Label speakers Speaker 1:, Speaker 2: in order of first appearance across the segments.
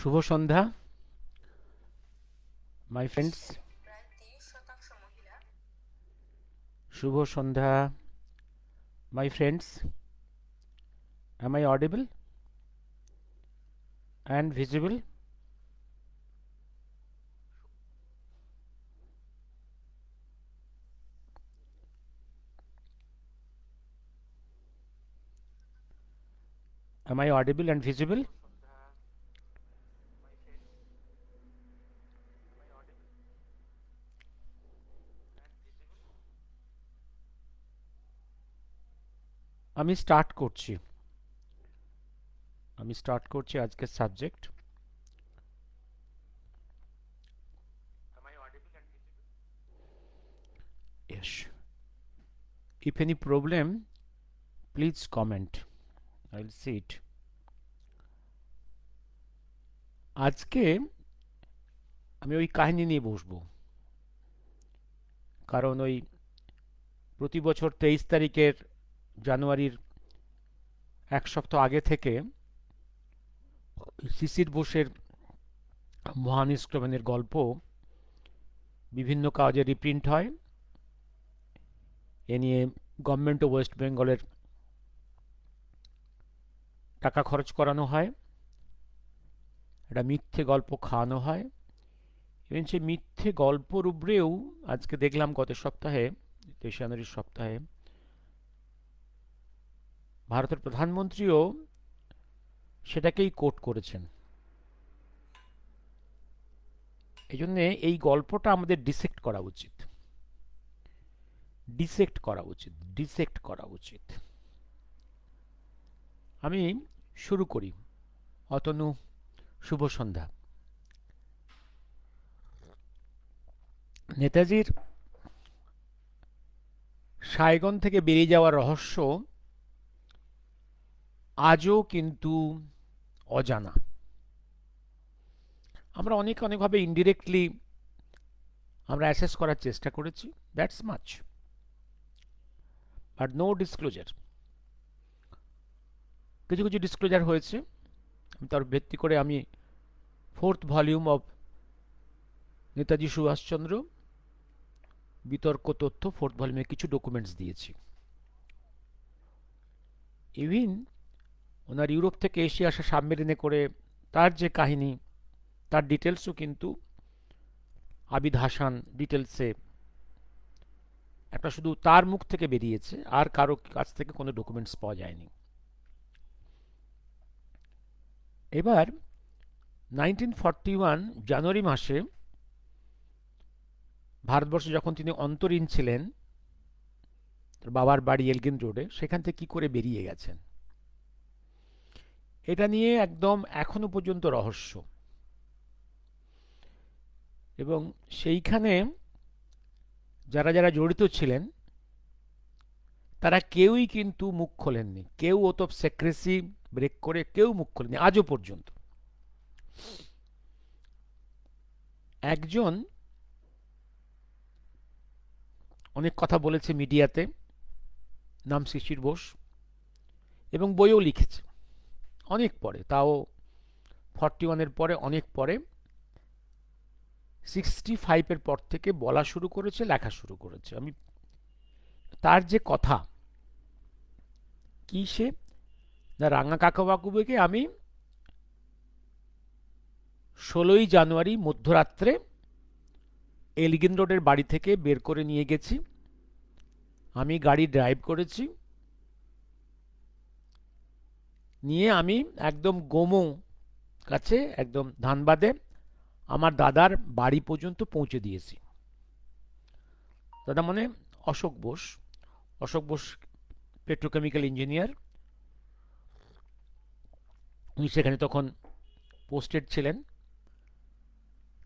Speaker 1: শুভ সন্ধ্যা my friends. শুভ সন্ধ্যা my friends. Am I audible and visible? Am I audible and visible? আমি start করছি আজকের subject. Yes. If any problem, please comment. I'll see it. আজকে আমি ওই কাহিনী নিয়ে বসবো, কারণ ওই প্রতি বছর 23 তারিখের জানুয়ারির এক সপ্তাহ আগে থেকে শিশির বোসের মহানিষ্ক্রমণের গল্প বিভিন্ন কাগজে রিপ্রিন্ট হয়। এ নিয়ে গভর্নমেন্ট অফ ওয়েস্ট বেঙ্গলের টাকা খরচ করানো হয়, একটা মিথ্যে গল্প খাওয়ানো হয়, এবং সেই মিথ্যে গল্পর উপরেও আজকে দেখলাম গত সপ্তাহে 23 জানুয়ারির সপ্তাহে ভারতের প্রধানমন্ত্রীও সেটাকেই কোট করেছেন। এই জন্যে এই গল্পটা আমাদের ডিসেক্ট করা উচিত। আমি শুরু করি। অতনু, শুভ সন্ধ্যা। নেতাজির সাইগন থেকে বেরিয়ে যাওয়ার রহস্য আজও কিন্তু অজানা। আমরা অনেকভাবে ইনডিরেক্টলি আমরা অ্যাসেস করার চেষ্টা করেছি, that's much, but no disclosure. কিছু কিছু ডিসক্লোজার হয়েছে, তার ভিত্তি করে আমি 4th volume of Netaji Subhash Chandra বিতর্ক তথ্য 4th ভলিউমে কিছু ডকুমেন্টস দিয়েছি। ইভিন ওনার ইউরোপ থেকে এশিয়া আসা সাবমেরিনে করে তার যে কাহিনী, তার ডিটেলসও কিন্তু আবিদ হাসান ডিটেলসে একটা শুধু তার মুখ থেকে বেরিয়েছে, আর কারো কাছ থেকে কোনো ডকুমেন্টস পাওয়া যায়নি। এবার 1941 জানুয়ারি মাসে ভারতবর্ষে যখন তিনি অন্তরীণ ছিলেন, তার বাবার বাড়ি এলগিন রোডে, সেখান থেকে কি করে বেরিয়ে গেছেন, এটা নিয়ে একদম এখনো পর্যন্ত রহস্য। এবং সেইখানে যারা যারা জড়িত ছিলেন তারা কেউই কিন্তু মুখ খোলেননি, কেউ ওত সেক্রেসি ব্রেক করে কেউ মুখ খোলেননি আজও পর্যন্ত। একজন অনেক কথা বলেছে মিডিয়াতে, নাম শিশির বোস, এবং বইও লিখেছে অনেক পরে, তাও 41-এর পরে, অনেক পরে, 65-এর পর থেকে বলা শুরু করেছে, লেখা শুরু করেছে। আমি তার যে কথা, কি সে না, রাঙা কাকাবাবুকে আমি 16ই জানুয়ারি মধ্যরাত্রে এলগিন রোডের বাড়ি থেকে বের করে নিয়ে গেছি। আমি গাড়ি ড্রাইভ করেছি, নিয়ে আমি একদম গোমো কাছে, একদম ধানবাদে আমার দাদার বাড়ি পর্যন্ত পৌঁছে দিয়েছি। দাদা মানে অশোক বোস পেট্রোকেমিক্যাল ইঞ্জিনিয়ার, উনি সেখানে তখন পোস্টেড ছিলেন,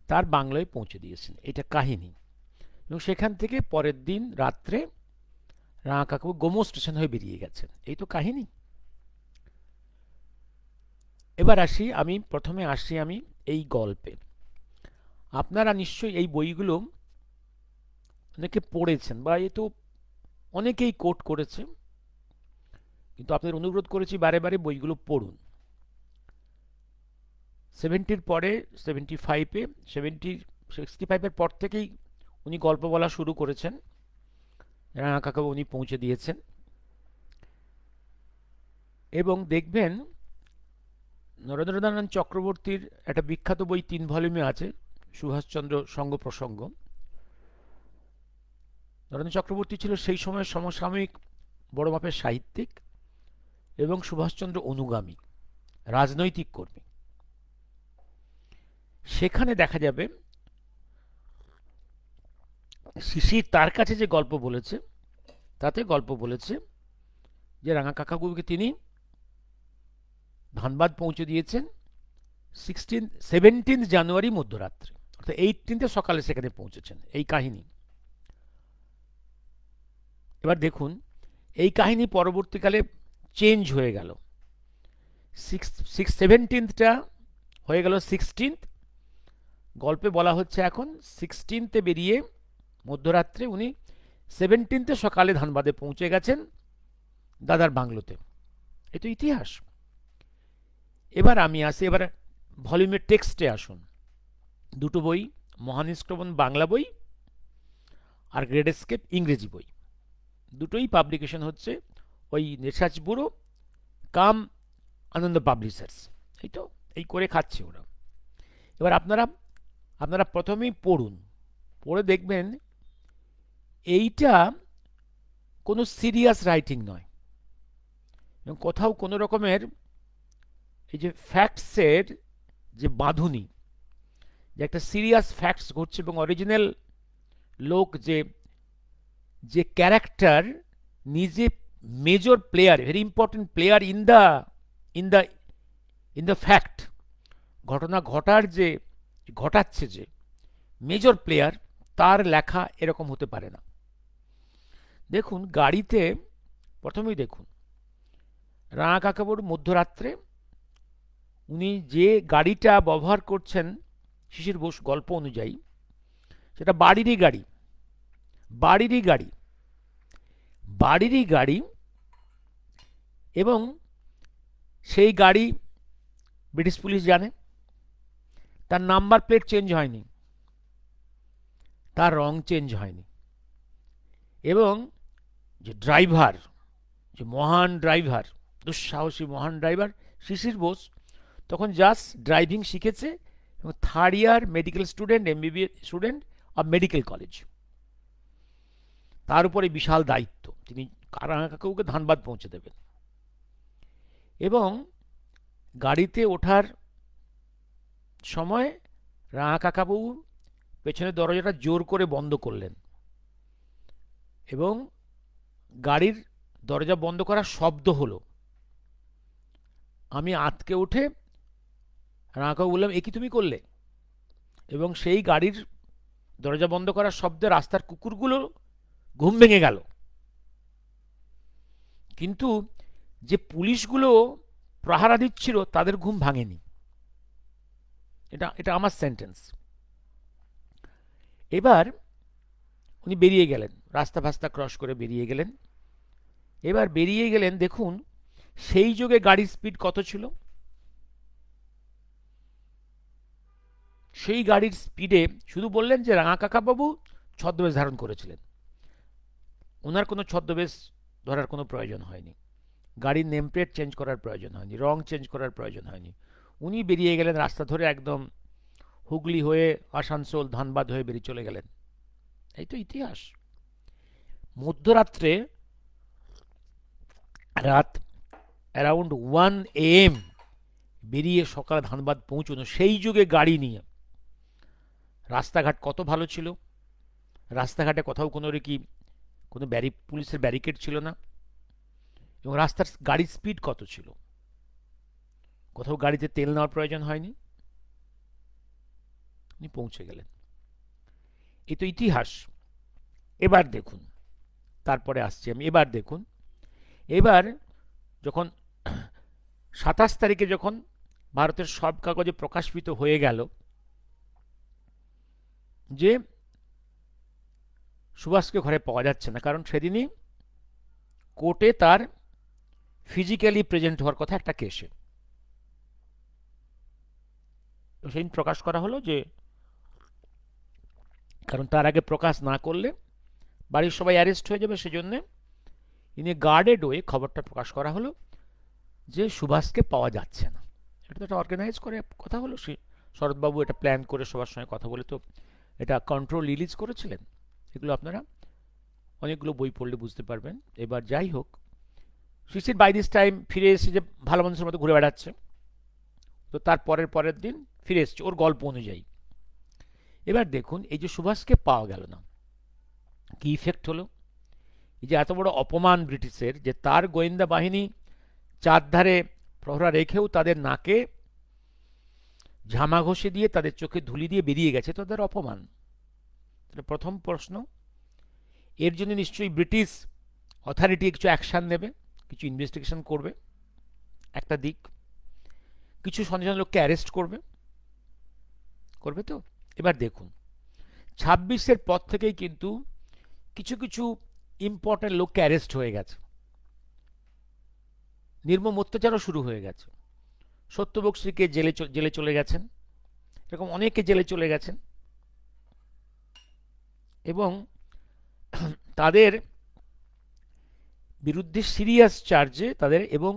Speaker 1: তার বাংলায় পৌঁছে দিয়েছেন, এটা কাহিনী। এবং সেখান থেকে পরের দিন রাত্রে রাঙা কাকাবু গোমো স্টেশন হয়ে বেরিয়ে গেছেন, এই তো কাহিনী। এবার প্রথমে আসি আমি এই গল্পে। আপনারা নিশ্চয়ই এই বইগুলো অনেকে পড়েছেন, বা এ তো অনেকেই কোট করেছে, কিন্তু আপনাদের অনুরোধ করেছি বারে বারে বইগুলো পড়ুন। 70-র পরে 75-এ 65-এর পর থেকেই উনি গল্প বলা শুরু করেছেন, রাঙা কাকাবাবু উনি পৌঁছে দিয়েছেন। এবং দেখবেন নরেন্দ্রনারায়ণ চক্রবর্তীর একটা বিখ্যাত বই 3 ভলিউমে আছে, সুভাষচন্দ্র সঙ্গ প্রসঙ্গ। নরেন্দ্র চক্রবর্তী ছিল সেই সময়ের সমসাময়িক বড় মাপের সাহিত্যিক এবং সুভাষচন্দ্র অনুগামী রাজনৈতিক কর্মী। সেখানে দেখা যাবে শিশির তার কাছে যে গল্প বলেছে, তাতে গল্প বলেছে যে রাঙা কাকাবাবুকে তিনি ধানবাদ পৌঁছে দিয়েছেন 17 জানুয়ারি মধ্যরাত্রে, অর্থাৎ 18 সকালে সেখানে পৌঁছেছেন। এই কাহিনী। এবার দেখুন এই কাহিনী পরবর্তীকালে চেঞ্জ হয়ে গেল। 17টা হয়ে গেল 16। গল্পে বলা হচ্ছে এখন 16-তে বেরিয়ে মধ্যরাত্রে উনি 17-তে সকালে ধানবাদে পৌঁছে গেছেন দাদার বাংলোতে। এ তো ইতিহাস। এবার আমি আসি, এবার ভলিউমের টেক্সটে আসুন। দুটো বই, মহানিষ্ক্রমণ বাংলা বই আর গ্রেট এস্কেপ ইংরেজি বই, দুটোই পাবলিকেশন হচ্ছে ওই রিসার্চ ব্যুরো কাম আনন্দ পাবলিশার্স। এই তো এই করে খাচ্ছে ওরা। এবার আপনারা প্রথমেই পড়ুন, পড়ে দেখবেন এইটা কোনো সিরিয়াস রাইটিং নয়, এবং কোথাও কোনো রকমের এই যে ফ্যাক্টসের যে বাঁধুনি, যে একটা সিরিয়াস ফ্যাক্টস ঘটছে এবং অরিজিনাল লোক যে ক্যারেক্টার নিজে major player, very important player in the fact, ঘটনা ঘটাচ্ছে যে মেজর প্লেয়ার, তার লেখা এরকম হতে পারে না। দেখুন গাড়িতে প্রথমেই দেখুন রাঙা কাকাবাবুর মধ্যরাত্রে উনি যে গাড়িটা ব্যবহার করছেন শিশির বোস গল্প অনুযায়ী, সেটা বাড়িরই গাড়ি এবং সেই গাড়ি ব্রিটিশ পুলিশ জানে, তার নাম্বার প্লেট চেঞ্জ হয়নি, তার রং চেঞ্জ হয়নি, এবং যে ড্রাইভার, যে মহান ড্রাইভার, দুঃসাহসী মহান ড্রাইভার শিশির বোস, তখন জাস্ট ড্রাইভিং শিখেছে এবং 3rd year medical student, MBBS student of medical college. তার উপরে বিশাল দায়িত্ব, তিনি রাঙা কাকাবাবুকে ধানবাদ পৌঁছে দেবেন। এবং গাড়িতে ওঠার সময় রাঙা কাকাবাবু পেছনের দরজাটা জোর করে বন্ধ করলেন, এবং গাড়ির দরজা বন্ধ করার শব্দ হলো। আমি আতকে উঠে রাঙা কাকাবু বললাম, এ কি তুমি করলে? এবং সেই গাড়ির দরজা বন্ধ করার শব্দে রাস্তার কুকুরগুলো ঘুম ভেঙে গেল, কিন্তু যে পুলিশগুলো পাহারা দিচ্ছিল তাদের ঘুম ভাঙেনি। এটা আমার সেন্টেন্স। এবার উনি বেরিয়ে গেলেন, রাস্তা ফাস্তা ক্রস করে বেরিয়ে গেলেন। এবার বেরিয়ে গেলেন, দেখুন সেই যুগে গাড়ির স্পিড কত ছিল। সেই গাড়ির স্পিডে শুধু বললেন যে রাঙা কাকাবাবু ছদ্মবেশ ধারণ করেছিলেন, ওনার কোনো ছদ্মবেশ ধরার কোনো প্রয়োজন হয়নি, গাড়ির নেম প্লেট চেঞ্জ করার প্রয়োজন হয়নি, রং চেঞ্জ করার প্রয়োজন হয়নি। উনি বেরিয়ে গেলেন রাস্তা ধরে, একদম হুগলি হয়ে আসানসোল ধানবাদ হয়ে বেরিয়ে চলে গেলেন। এই তো ইতিহাস। মধ্যরাত্রে রাত অ্যারাউন্ড 1 AM বেরিয়ে সকালে ধানবাদ পৌঁছানো, সেই যুগে গাড়ি নিয়ে। রাস্তাঘাট কত ভালো ছিল, রাস্তাঘাটে কোথাও কোনো পুলিশের ব্যারিকেড ছিল না, এবং রাস্তার গাড়ির স্পিড কত ছিল, কোথাও গাড়িতে তেল নেওয়ার প্রয়োজন হয়নি, উনি পৌঁছে গেলেন। এই তো ইতিহাস। এবার দেখুন, তারপরে আসছি আমি। এবার দেখুন, এবার যখন 27 তারিখে যখন ভারতের সব কাগজে প্রকাশিত হয়ে গেল যে সুভাষকে ঘরে পাওয়া যাচ্ছে না, কারণ সেদিনই কোর্টে তার ফিজিক্যালি প্রেজেন্ট হওয়ার কথা একটা কেসে। তো সেদিন প্রকাশ করা হলো যে, কারণ তার আগে প্রকাশ না করলে বাড়ির সবাই অ্যারেস্ট হয়ে যাবে, সেজন্যে ইনি গার্ডেড ওয়ে খবরটা প্রকাশ করা হলো যে সুভাষকে পাওয়া যাচ্ছে না। এটা তো একটা অর্গানাইজ করে কথা হলো, শরৎবাবু এটা প্ল্যান করে সবার সঙ্গে কথা বলে তো এটা কন্ট্রোল রিলিজ করেছিলেন। এগুলো আপনারা অনেকগুলো বই পড়লে বুঝতে পারবেন। এবার যাই হোক, শিশির বাই দিস টাইম ফিরে এসে যে ভালো মানুষের মতো ঘুরে বেড়াচ্ছে, তো তার পরের দিন ফিরে এসছে ওর গল্প অনুযায়ী। এবার দেখুন, এই যে সুভাষকে পাওয়া গেল না, কি ইফেক্ট হলো। এই যে এত বড় অপমান ব্রিটিশের, যে তার গোয়েন্দা বাহিনী চারধারে প্রহরা রেখেও তাদের নাকে ঝামা ঘষে দিয়ে তাদের চোখে ধুলি দিয়ে বেরিয়ে গেছে, তো তাদের অপমান। প্রথম প্রশ্ন, এর জন্য নিশ্চয়ই ব্রিটিশ অথরিটি কিছু অ্যাকশান নেবে, কিছু ইনভেস্টিগেশন করবে, একটা দিক। কিছু সন্দেহজনক লোককে অ্যারেস্ট করবে, করবে তো। এবার দেখুন, 26-এর পর থেকেই কিন্তু কিছু কিছু ইম্পর্টেন্ট লোককে অ্যারেস্ট হয়ে গেছে, নির্মম অত্যাচারও শুরু হয়ে গেছে। সত্যবক্সীকে জেলে চলে গেছেন, এরকম অনেকে জেলে চলে গেছেন, এবং তাদের বিরুদ্ধে সিরিয়াস চার্জে তাদের এবং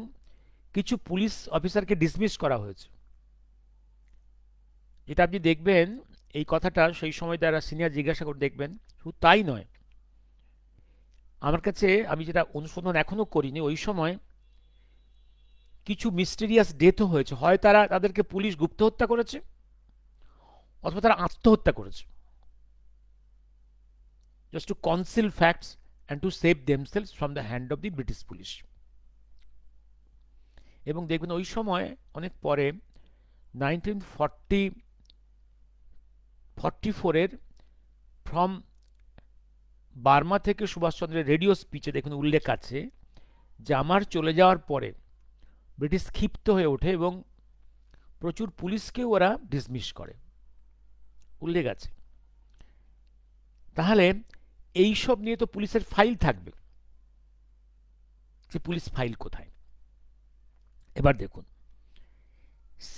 Speaker 1: কিছু পুলিশ অফিসারকে ডিসমিস করা হয়েছে। যেটা আপনি দেখবেন, এই কথাটা সেই সময় যারা সিনিয়র জিজ্ঞাসা করে দেখবেন, শুধু তাই নয়, আমার কাছে, আমি যেটা অনুসন্ধান এখনো করিনি, ওই সময় কিছু মিস্টেরিয়াস ডেথও হয়েছে। হয় তাদেরকে পুলিশ গুপ্ত হত্যা করেছে, অথবা তারা আত্মহত্যা করেছে, just to conceal facts and to save themselves from the hand of the British police. এবং দেখবেন ওই সময় অনেক পরে 1944-এর ফ্রম বার্মা থেকে সুভাষচন্দ্রের রেডিও স্পিচে দেখুন উল্লেখ আছে যে আমার চলে যাওয়ার পরে ব্রিটিশ ক্ষিপ্ত হয়ে ওঠে এবং প্রচুর পুলিশকেও ওরা ডিসমিস করে, উল্লেখ আছে। তাহলে এইসব নিয়ে তো পুলিশের ফাইল থাকবে, যে পুলিশ ফাইল কোথায়। এবার দেখুন,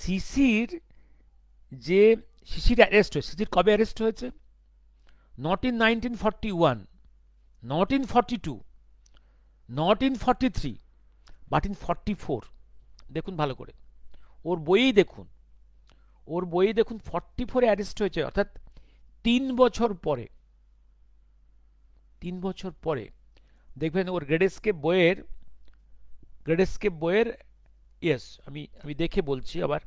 Speaker 1: শিশির অ্যারেস্ট হয়েছে, শিশির কবে অ্যারেস্ট হয়েছে? Not in 1941, not in 42, not in 43, but in 44। দেখুন ভালো করে, ওর বইয়েই দেখুন, 44-এ অ্যারেস্ট হয়েছে, অর্থাৎ 3 বছর পরে। 3 বছর পরে দেখবেন ওর গ্রেড বইয়ের ইয়েস, আমি দেখে বলছি, আবার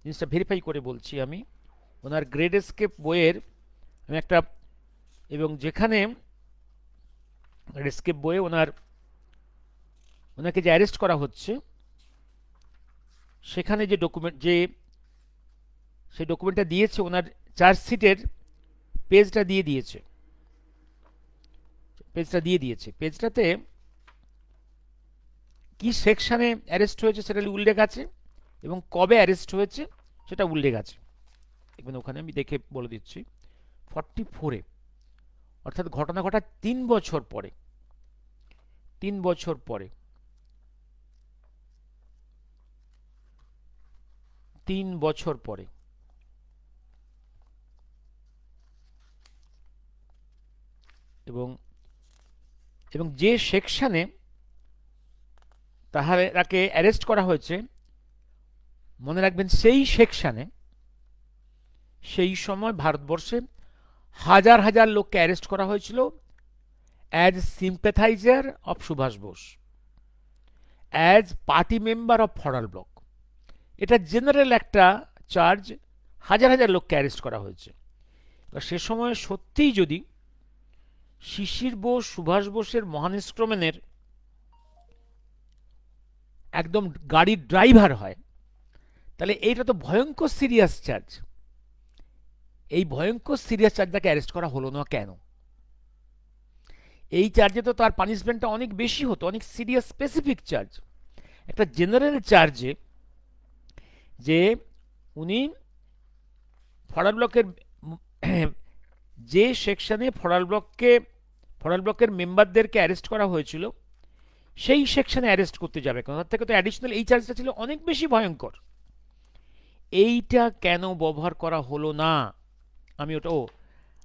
Speaker 1: জিনিসটা ভেরিফাই করে বলছি। আমি ওনার গ্রেড স্কেপ বইয়ের আমি একটা, এবং যেখানে গ্রেড স্কেপ বইয়ে ওনাকে যে অ্যারেস্ট করা হচ্ছে, সেখানে যে সেই ডকুমেন্টটা দিয়েছে, ওনার চার্জশিটের পেজটা দিয়ে দিয়েছে, পেজটাতে কি সেকশনে অ্যারেস্ট হয়েছে সেটা উল্লেখ আছে, এবং কবে অ্যারেস্ট হয়েছে সেটা উল্লেখ আছে। দেখবেন ওখানে আমি দেখে বলে দিচ্ছি, 44-এ, অর্থাৎ ঘটনা ঘটার 3 বছর পরে, 3 বছর পরে, 3 বছর পরে। এবং যে সেকশনে তাকে অ্যারেস্ট করা হয়েছে, মনে রাখবেন সেই সেকশনে সেই সময় ভারতবর্ষে হাজার হাজার লোককে অ্যারেস্ট করা হয়েছিল as sympathizer of Subhas Bose, as party member of Forward Bloc. এটা জেনারেল একটা চার্জ, হাজার হাজার লোককে অ্যারেস্ট করা হয়েছে। সে সময় সত্যিই যদি শিশির বোস সুভাষ বোসের মহানিষ্ক্রমণের একদম গাড়ির ড্রাইভার হয়, তাহলে এইটা তো ভয়ঙ্কর সিরিয়াস চার্জ। এই ভয়ঙ্কর সিরিয়াস চার্জটাকে অ্যারেস্ট করা হলো না কেন? এই চার্জে তো তার পানিশমেন্টটা অনেক বেশি হতো, অনেক সিরিয়াস স্পেসিফিক চার্জ। একটা জেনারেল চার্জে যে উনি ফরাল ব্লকের যে সেকশনে ফরাল ব্লকের মেম্বারদেরকে অ্যারেস্ট করা হয়েছিল, সেই সেকশনে অ্যারেস্ট করতে যাবে, তার থেকে তো অ্যাডিশনাল এই চার্জটা ছিল অনেক বেশি ভয়ঙ্কর। এইটা কেন ব্যবহার করা হলো না?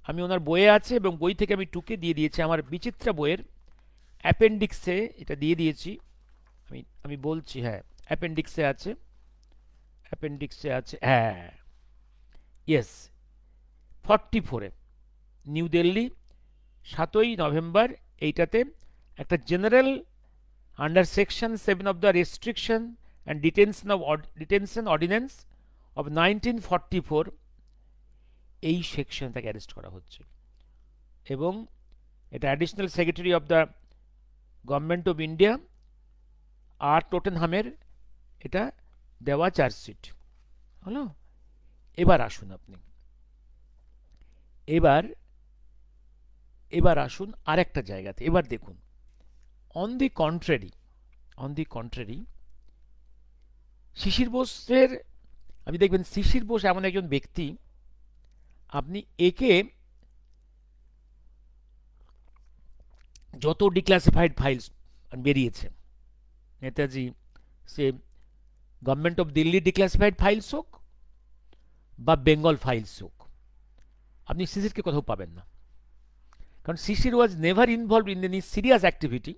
Speaker 1: আমি ওনার বইয়ে আছে এবং বই থেকে আমি টুকে দিয়ে দিয়েছি, আমার বিচিত্রা বইয়ের অ্যাপেন্ডিক্সে এটা দিয়ে দিয়েছি। আমি আমি বলছি, হ্যাঁ অ্যাপেন্ডিক্সে আছে, অ্যাপেন্ডিক্সে আছে, হ্যাঁ, ইয়েস, 44-এ, নিউ দিল্লি, 7ই নভেম্বর। এইটাতে একটা general under section 7 of the restriction and detention ordinance of 1944, এই সেকশন তাকে অ্যারেস্ট করা হচ্ছে। এবং এটা additional secretary of the government of India আর টোটেনহামের এটা দেওয়া চার্জশিট হলো। এবার আসুন আপনি, এবার আসুন আরেকটা জায়গাতে। এবার দেখুন, অন দি কন্ট্রারি শিশির বোসের, আপনি দেখবেন শিশির বোস এমন একজন ব্যক্তি, আপনি একে যত ডিক্লাসিফাইড ফাইলস বেরিয়েছে, নেতাজি, সে government of Delhi declassified files হোক বা বেঙ্গল ফাইলস হোক, আপনি শিশিরকে কোথাও পাবেন না। কারণ Sisir was never involved in any serious activity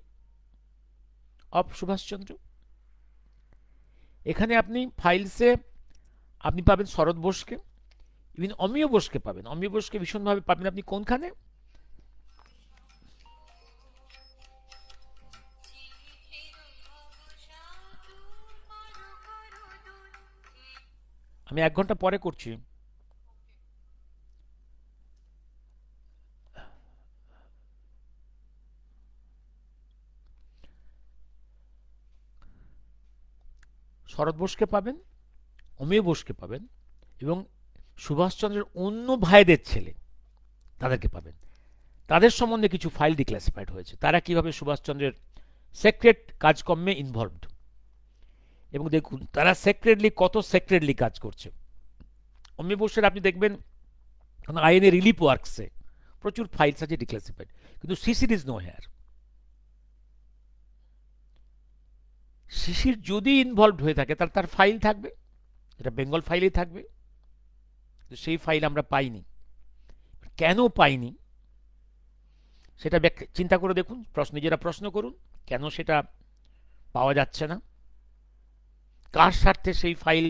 Speaker 1: of Subhaschandra. এখানে আপনি ফাইলসে আপনি পাবেন শরৎ বোসকে, ইভিন অমিয় বোসকে পাবেন, অমিয় বোসকে ভীষণভাবে পাবেন। আপনি কোনখানে? আমি 1 ঘন্টা পরে করছি। শরৎ বোসকে পাবেন, অমিয় বোসকে পাবেন, এবং সুভাষচন্দ্রের অন্য ভাইদের ছেলে তাদেরকে পাবেন। তাদের সম্বন্ধে কিছু ফাইল ডিক্লাসিফাইড হয়েছে, তারা কিভাবে সুভাষচন্দ্রের সেক্রেট কাজকর্মে ইনভলভড, এবং দেখুন তারা কত সেক্রেটলি কাজ করছে। অমিয় বোসের আপনি দেখবেন আইএনএ রিলিফ ওয়ার্কসে প্রচুর ফাইলস আছে ডিক্লাসিফাইড, কিন্তু শিশির ইজ নো হেয়ার। শিশির যদি ইনভলভড হয়ে থাকে তাহলে তার ফাইল থাকবে, এটা বেঙ্গল ফাইলেই থাকবে, সেই ফাইল আমরা পাইনি। কেন পাইনি সেটা চিন্তা করে দেখুন, নিজেরা প্রশ্ন করুন, কেন সেটা পাওয়া যাচ্ছে না, কার স্বার্থে সেই ফাইল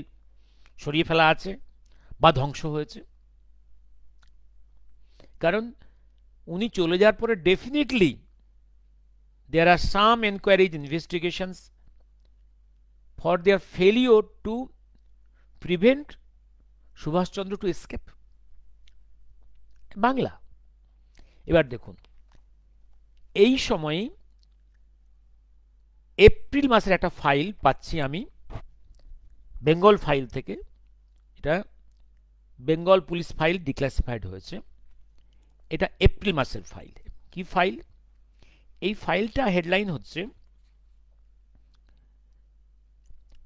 Speaker 1: সরিয়ে ফেলা আছে বা ধ্বংস হয়েছে। কারণ উনি চলে যাওয়ার পরে definitely there are some enquiries investigations for their failure to prevent Subhaschandra to escape Bangla. এবার দেখুন, এই সময়ে এপ্রিল মাসের একটা ফাইল পাচ্ছি আমি বেঙ্গল ফাইল থেকে, এটা বেঙ্গল পুলিশ ফাইল ডিক্লাসিফাইড হয়েছে, এটা এপ্রিল মাসের ফাইল। কি ফাইল? এই ফাইলটা হেডলাইন হচ্ছে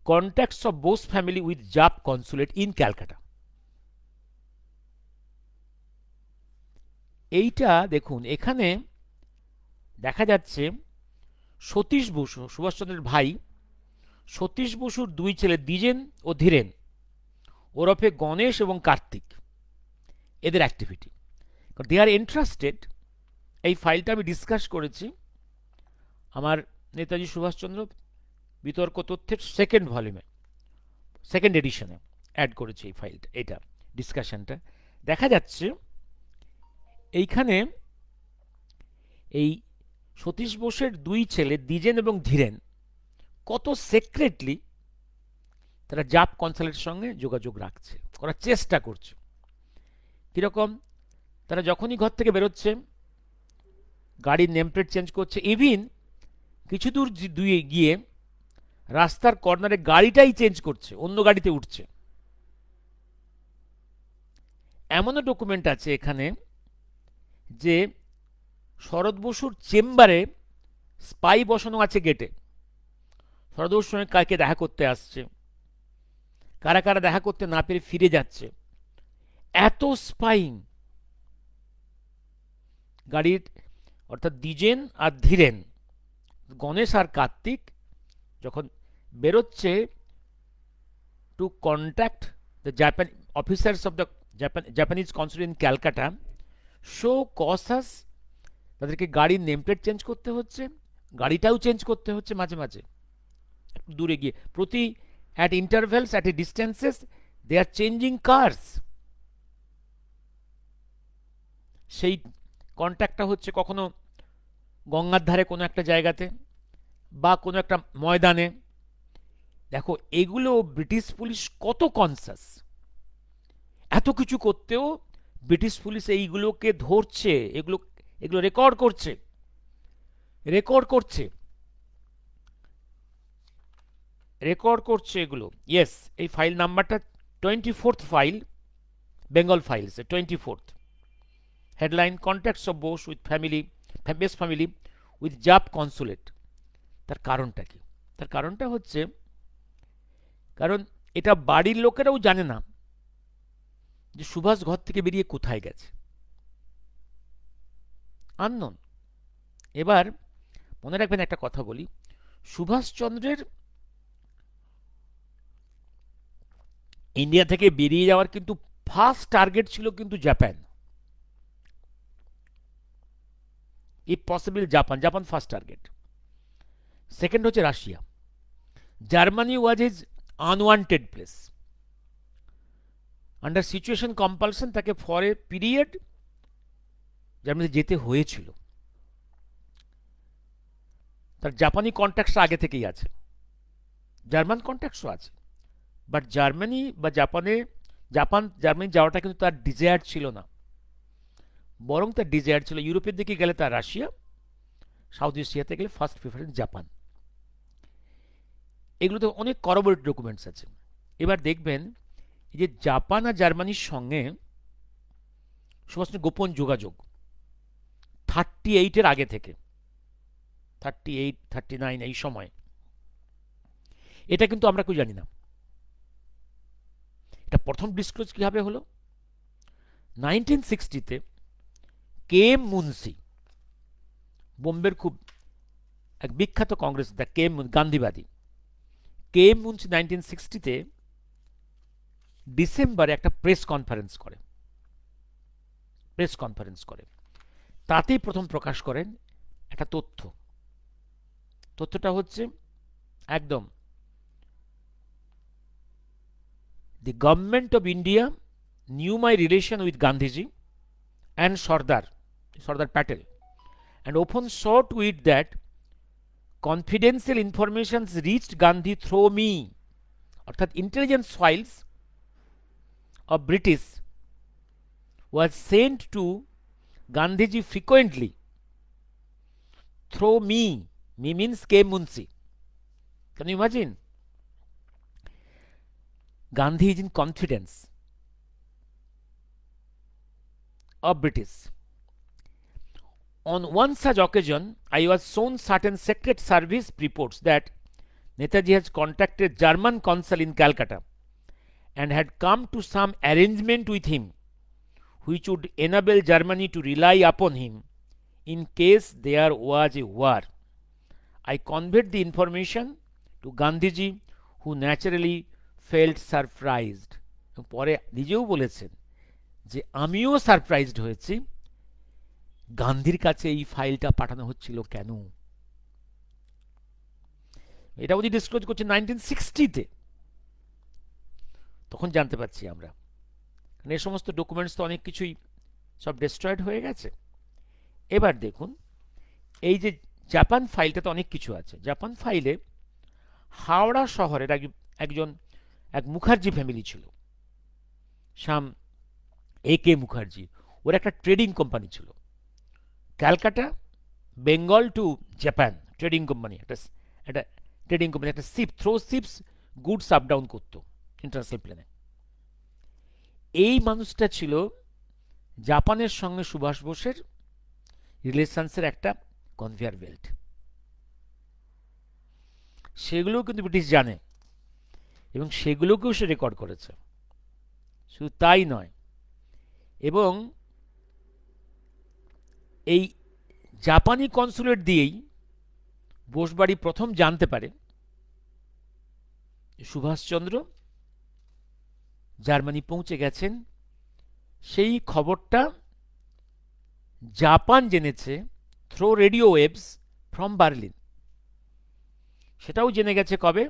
Speaker 1: contacts of Bose family with জাপ কনসুলেট ইন ক্যালকাটা। এইটা দেখুন, এখানে দেখা যাচ্ছে সতীশ বসু, সুভাষচন্দ্রের ভাই সতীশ বসুর 2 ছেলে দ্বিজেন ও ধীরেন ওরফে গণেশ এবং কার্তিক, এদের অ্যাক্টিভিটি, দে আর ইন্টারেস্টেড। এই ফাইলটা আমি ডিসকাস করেছি আমার নেতাজি সুভাষচন্দ্র বিতর্ক তথ্যের 2nd ভলিউমে, 2nd এডিশনে অ্যাড করেছি এই ফাইলটা, এটা ডিসকাশনটা। দেখা যাচ্ছে এইখানে এই সতীশ বোসের 2 ছেলে দ্বিজেন এবং ধীরেন কত সিক্রেটলি তারা জাপ কনসালেটের সঙ্গে যোগাযোগ রাখছে, করার চেষ্টা করছে। কিরকম? তারা যখনই ঘর থেকে বেরোচ্ছে গাড়ির নেম প্লেট চেঞ্জ করছে, ইভিন কিছু দূর গিয়ে রাস্তার কর্নারে গাড়িটাই চেঞ্জ করছে, অন্য গাড়িতে উঠছে। এমনও ডকুমেন্ট আছে এখানে যে শরৎ বসুর চেম্বারে স্পাই বসানো আছে গেটে, শরৎ বসুর সঙ্গে কাকে দেখা করতে আসছে, কারা কারা দেখা করতে না পেরে ফিরে যাচ্ছে। এত স্পাইং গাড়ির, অর্থাৎ দ্বিজেন আর ধীরেন, গণেশ আর কার্তিক যখন বেরোচ্ছে to contact the Japan officers of the Japanese consulate in Calcutta শো কসাস, তাদেরকে গাড়ির নেম প্লেট চেঞ্জ করতে হচ্ছে, গাড়িটাও চেঞ্জ করতে হচ্ছে মাঝে মাঝে, একটু দূরে গিয়ে প্রতি at intervals at a distances they are changing cars. সেই কন্ট্যাক্টটা হচ্ছে কখনো গঙ্গার ধারে কোনো একটা জায়গাতে বা কোনো একটা ময়দানে। দেখো এগুলো ব্রিটিশ পুলিশ কত কনসাস, এত কিছু করতেও ব্রিটিশ পুলিশ এইগুলোকে ধরছে, এগুলো এগুলো রেকর্ড করছে, রেকর্ড করছে, রেকর্ড করছে এগুলো। ইয়েস, এই ফাইল নাম্বারটা 24th file, Bengal files 24th। Headline, contacts of Bose with family, base family with জাপ কনসুলেট। তার কারণটা কি? তার কারণটা হচ্ছে, কারণ এটা বাড়ির লোকেরাও জানে না যে সুভাষ ঘর থেকে বেরিয়ে কোথায় গেছে, আননোন। এবার মনে রাখবেন একটা কথা বলি, সুভাষচন্দ্রের ইন্ডিয়া থেকে বেরিয়ে যাওয়ার কিন্তু ফার্স্ট টার্গেট ছিল কিন্তু Japan, if possible Japan, Japan first target. Second হচ্ছে Russia. Germany was his unwanted place. Under situation compulsion তাকে ফর এ পিরিয়ড জার্মানিতে যেতে হয়েছিল। তার জাপানি কন্ট্যাক্টস আগে থেকেই আছে, জার্মান কন্ট্যাক্টসও আছে, বাট জার্মানি বা জার্মানি যাওয়াটা কিন্তু তার ডিজায়ার ছিল না, বরং তার ডিজায়ার ছিল ইউরোপের দিকে গেলে তার রাশিয়া, সাউথ এশিয়াতে গেলে ফার্স্ট প্রিফারেন্স জাপান। এগুলোতে অনেক করবোরেট ডকুমেন্টস আছে। এবার দেখবেন এই যে জাপান আর জার্মানির সঙ্গে সুভাষচন্দ্রের গোপন যোগাযোগ 38-এর আগে থেকে, 38-39 এই সময়, এটা কিন্তু আমরা কেউ জানি না। এটা প্রথম ডিসক্লোজ কিভাবে হলো? 1960-তে কে এম মুন্সি, বোম্বের খুব এক বিখ্যাত কংগ্রেস নেতা, গান্ধীবাদী কে এম মুন্সি 1960-তে ডিসেম্বরে একটা প্রেস কনফারেন্স করে, তাতেই প্রথম প্রকাশ করেন একটা তথ্যটা হচ্ছে একদম, the government of India new my relation with Gandhiji and Sardar Patel and often sought with that confidential information reached Gandhi through me, অর্থাৎ intelligence files of British was sent to Gandhiji frequently through me. Me means K. Munshi. Can you imagine? Gandhi is in confidence of British. On one such occasion, I was shown certain Secret Service reports that Netaji has contacted German consul in Calcutta and had come to some arrangement with him which would enable Germany to rely upon him in case there was a war. I conveyed the information to Gandhiji, who naturally felt surprised. পরে নিজেও বলেছেন যে আমিও surprised হয়েছি, গান্ধীর কাছে এই ফাইলটা পাঠানো হচ্ছিল কেন। এটা উনি ডিসক্লোজ করছে 1960-তে, তখন জানতে পারছি আমরা, এই সমস্ত ডকুমেন্টস তো অনেক কিছুই সব ডিস্ট্রয়েড হয়ে গেছে। এবার দেখুন এই যে জাপান ফাইলটাতে অনেক কিছু আছে। জাপান ফাইলে হাওড়া শহরের এক মুখার্জি ফ্যামিলি ছিল, শ্যাম A.K. মুখার্জি, ওর একটা ট্রেডিং কোম্পানি ছিল, Calcutta Bengal two Japan trading company, একটা ট্রেডিং কোম্পানি, একটা শিপস গুডস আপ ডাউন করতো ইন্টারন্যাশনাল প্লেনে। এই মানুষটা ছিল জাপানের সঙ্গে সুভাষ বোসের রিলেশনসের একটা কনভেয়ার বেল্ট। সেগুলোও কিন্তু ব্রিটিশ জানে এবং সেগুলোকেও সে রেকর্ড করেছে। শুধু তাই নয়, এবং এই জাপানি কনসুলেট দিয়েই বোসবাড়ি প্রথম জানতে পারে সুভাষচন্দ্র জার্মানি পৌঁছে গেছেন, সেই খবরটা জাপান জেনেছে through radio waves from Berlin. সেটাও জেনে গেছে কবে?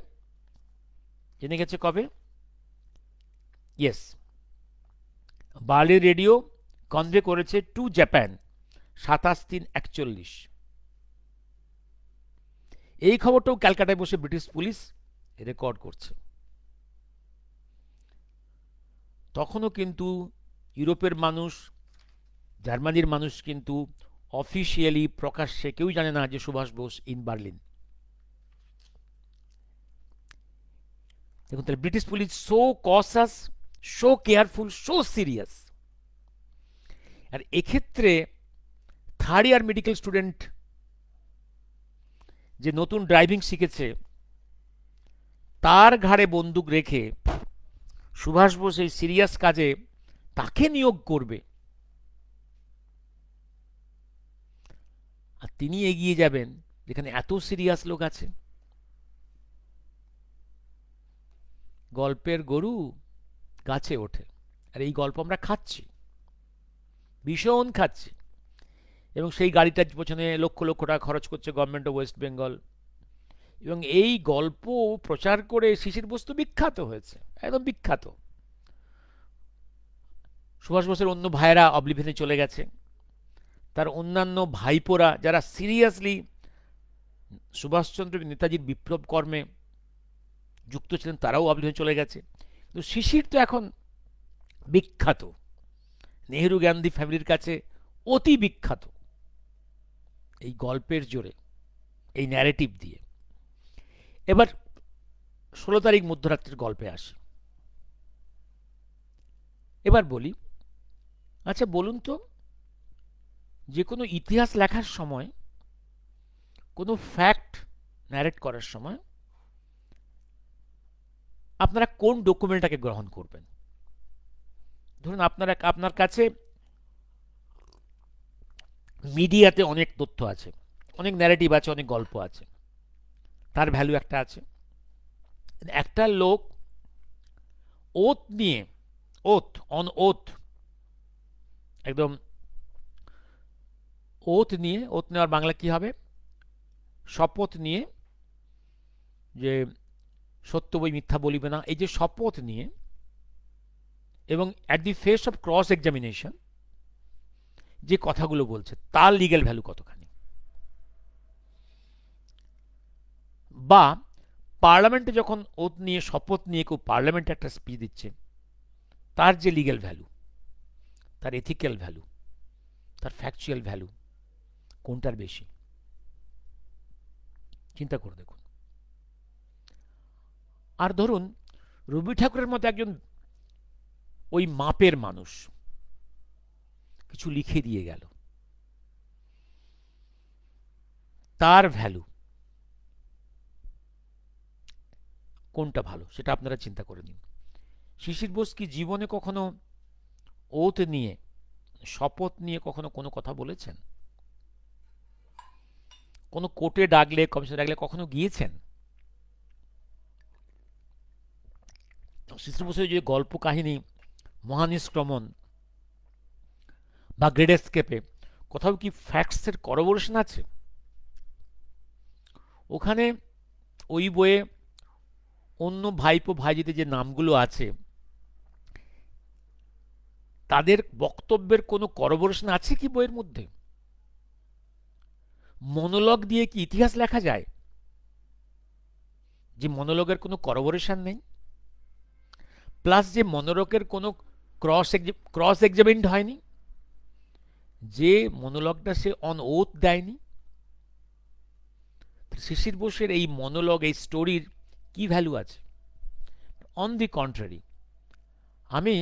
Speaker 1: ইয়েস, বার্লিন রেডিও কনভে করেছে টু জাপান 27/3/41। এই খবরটাও ক্যালকাটায় বসে ব্রিটিশ পুলিশ রেকর্ড করছে। তখনও কিন্তু ইউরোপের মানুষ, জার্মানির মানুষ কিন্তু অফিসিয়ালি প্রকাশ্যে কেউ জানে না যে সুভাষ বোস ইন বার্লিন। দেখুন তাহলে British police so cautious, so careful, so serious. আর এক্ষেত্রে থার্ড ইয়ার মেডিকেল স্টুডেন্ট যে নতুন ড্রাইভিং শিখেছে, তার ঘাড়ে বন্দুক রেখে সুভাষ বোস এই সিরিয়াস কাজে তাকে নিয়োগ করবে, আর তিনি এগিয়ে যাবেন যেখানে এত সিরিয়াস লোক আছে। গল্পের গরু গাছে ওঠে, আর এই গল্প আমরা খাচ্ছি, ভীষণ খাচ্ছি। এবং সেই গাড়িটার পেছনে লক্ষ লক্ষ টাকা খরচ করছে গভর্নমেন্ট অফ ওয়েস্ট বেঙ্গল। এবং এই গল্প প্রচার করে শিশির বোস তো বিখ্যাত হয়েছে, একদম বিখ্যাত। সুভাষ বোসের অন্য ভাইয়েরা অবলিভিয়নে চলে গেছে, তার অন্যান্য ভাইপোরা যারা সিরিয়াসলি সুভাষচন্দ্র নেতাজির বিপ্লব কর্মে যুক্ত ছিলেন, তারাও অবলিভিয়নে চলে গেছে। কিন্তু শিশির তো এখন বিখ্যাত, নেহেরু গান্ধী ফ্যামিলির কাছে অতি বিখ্যাত, এই গল্পের জোরে, এই ন্যারেটিভ দিয়ে। এবার 16 তারিখ মধ্যরাত্রির গল্পে আসি। এবার বলি, আচ্ছা বলুন তো, যে কোনো ইতিহাস লেখার সময়, কোনো ফ্যাক্ট ন্যারেট করার সময় আপনারা কোন ডকুমেন্টটাকে গ্রহণ করবেন? ধরুন আপনার কাছে মিডিয়াতে অনেক তথ্য আছে, অনেক ন্যারেটিভ আছে, অনেক গল্প আছে, তার ভ্যালু একটা আছে। একটা লোক ওথ নিয়ে, ওথ একদম ওথ নেওয়ার বাংলা কি হবে? শপথ নিয়ে, যে সত্য বই মিথ্যা বলিবে না, এই যে শপথ নিয়ে, এবং at the face of cross examination যে কথাগুলো বলছে, তার লিগ্যাল ভ্যালু কতখানি? বা পার্লামেন্টে যখন ওথ নিয়ে, শপথ নিয়ে কেউ পার্লামেন্টে একটা স্পিচ দিচ্ছে, তার যে লিগ্যাল ভ্যালু, তার এথিক্যাল ভ্যালু, তার ফ্যাকচুয়াল ভ্যালু, কোনটার বেশি? চিন্তা করে দেখুন। আর ধরুন রবি ঠাকুরের মতো একজন ওই মাপের মানুষ কিছু লিখে দিয়ে গেল, তার ভ্যালু কোনটা ভালো, সেটা আপনারা চিন্তা করে নিন। শিশির বোস কি জীবনে কখনো ওথ নিয়ে, শপথ নিয়ে কখনো কোনো কথা বলেছেন? কোনো কোর্টে ডাকলে, কমিশনে ডাকলে কখনো গিয়েছেন? শিশির বোসের যে গল্প কাহিনী মহানিষ্ক্রমণ বা গ্রেট এস্কেপে কোথাও কি ফ্যাক্টসের করবোরেশন আছে? ওখানে ওই বইয়ে অন্য ভাইপো ভাইজিদের যে নামগুলো আছে, তাদের বক্তব্যের কোনো করবোরেশন আছে কি বইয়ের মধ্যে? মনোলগ দিয়ে কি ইতিহাস লেখা যায়, যে মনোলগের কোনো করবোরেশন নেই? প্লাস যে মনোলগের কোনো ক্রস এক্সামিন্ড হয়নি, যে মনোলগটা সে অন ওথ দেয়নি, শিশির বোসের এই মনোলগ, এই স্টোরির কি ভ্যালু আছে? অন দি কন্ট্রারি, আমি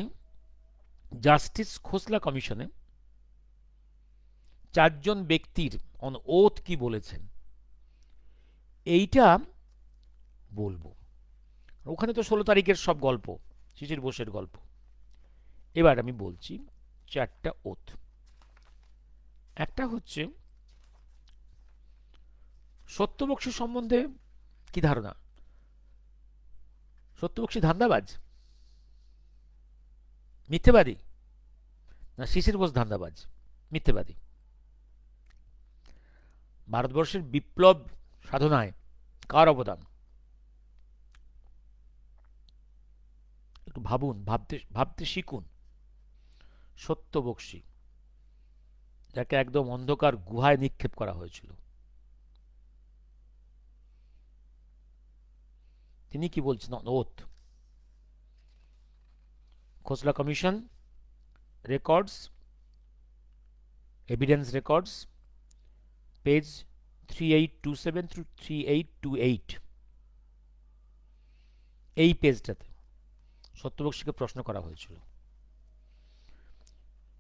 Speaker 1: জাস্টিস খোসলা কমিশনে 4 জন ব্যক্তির অন ওথ কি বলেছেন এইটা বলবো। ওখানে তো 16 তারিখের সব গল্প, শিশির বোসের গল্প। এবার আমি বলছি 4টা ওথ। একটা হচ্ছে সত্যবক্সী সম্বন্ধে কি ধারণা? সত্যবক্সী ধান্দাবাজ, মিথ্যেবাদী না শিশির ঘোষ ধান্দাবাজ? মিথ্যেবাদী। ভারতবর্ষের বিপ্লব সাধনায় কার অবদান? একটু ভাবুন, ভাবতে ভাবতে শিখুন। সত্য বক্সী, যাকে একদম অন্ধকার গুহায় নিক্ষেপ করা হয়েছিল। তিনি কি বলছেন? Oath, Khosla commission records, evidence records, page 3827 through 3828, এই পেজটাতে সত্যবক্সীকে প্রশ্ন করা হয়েছিল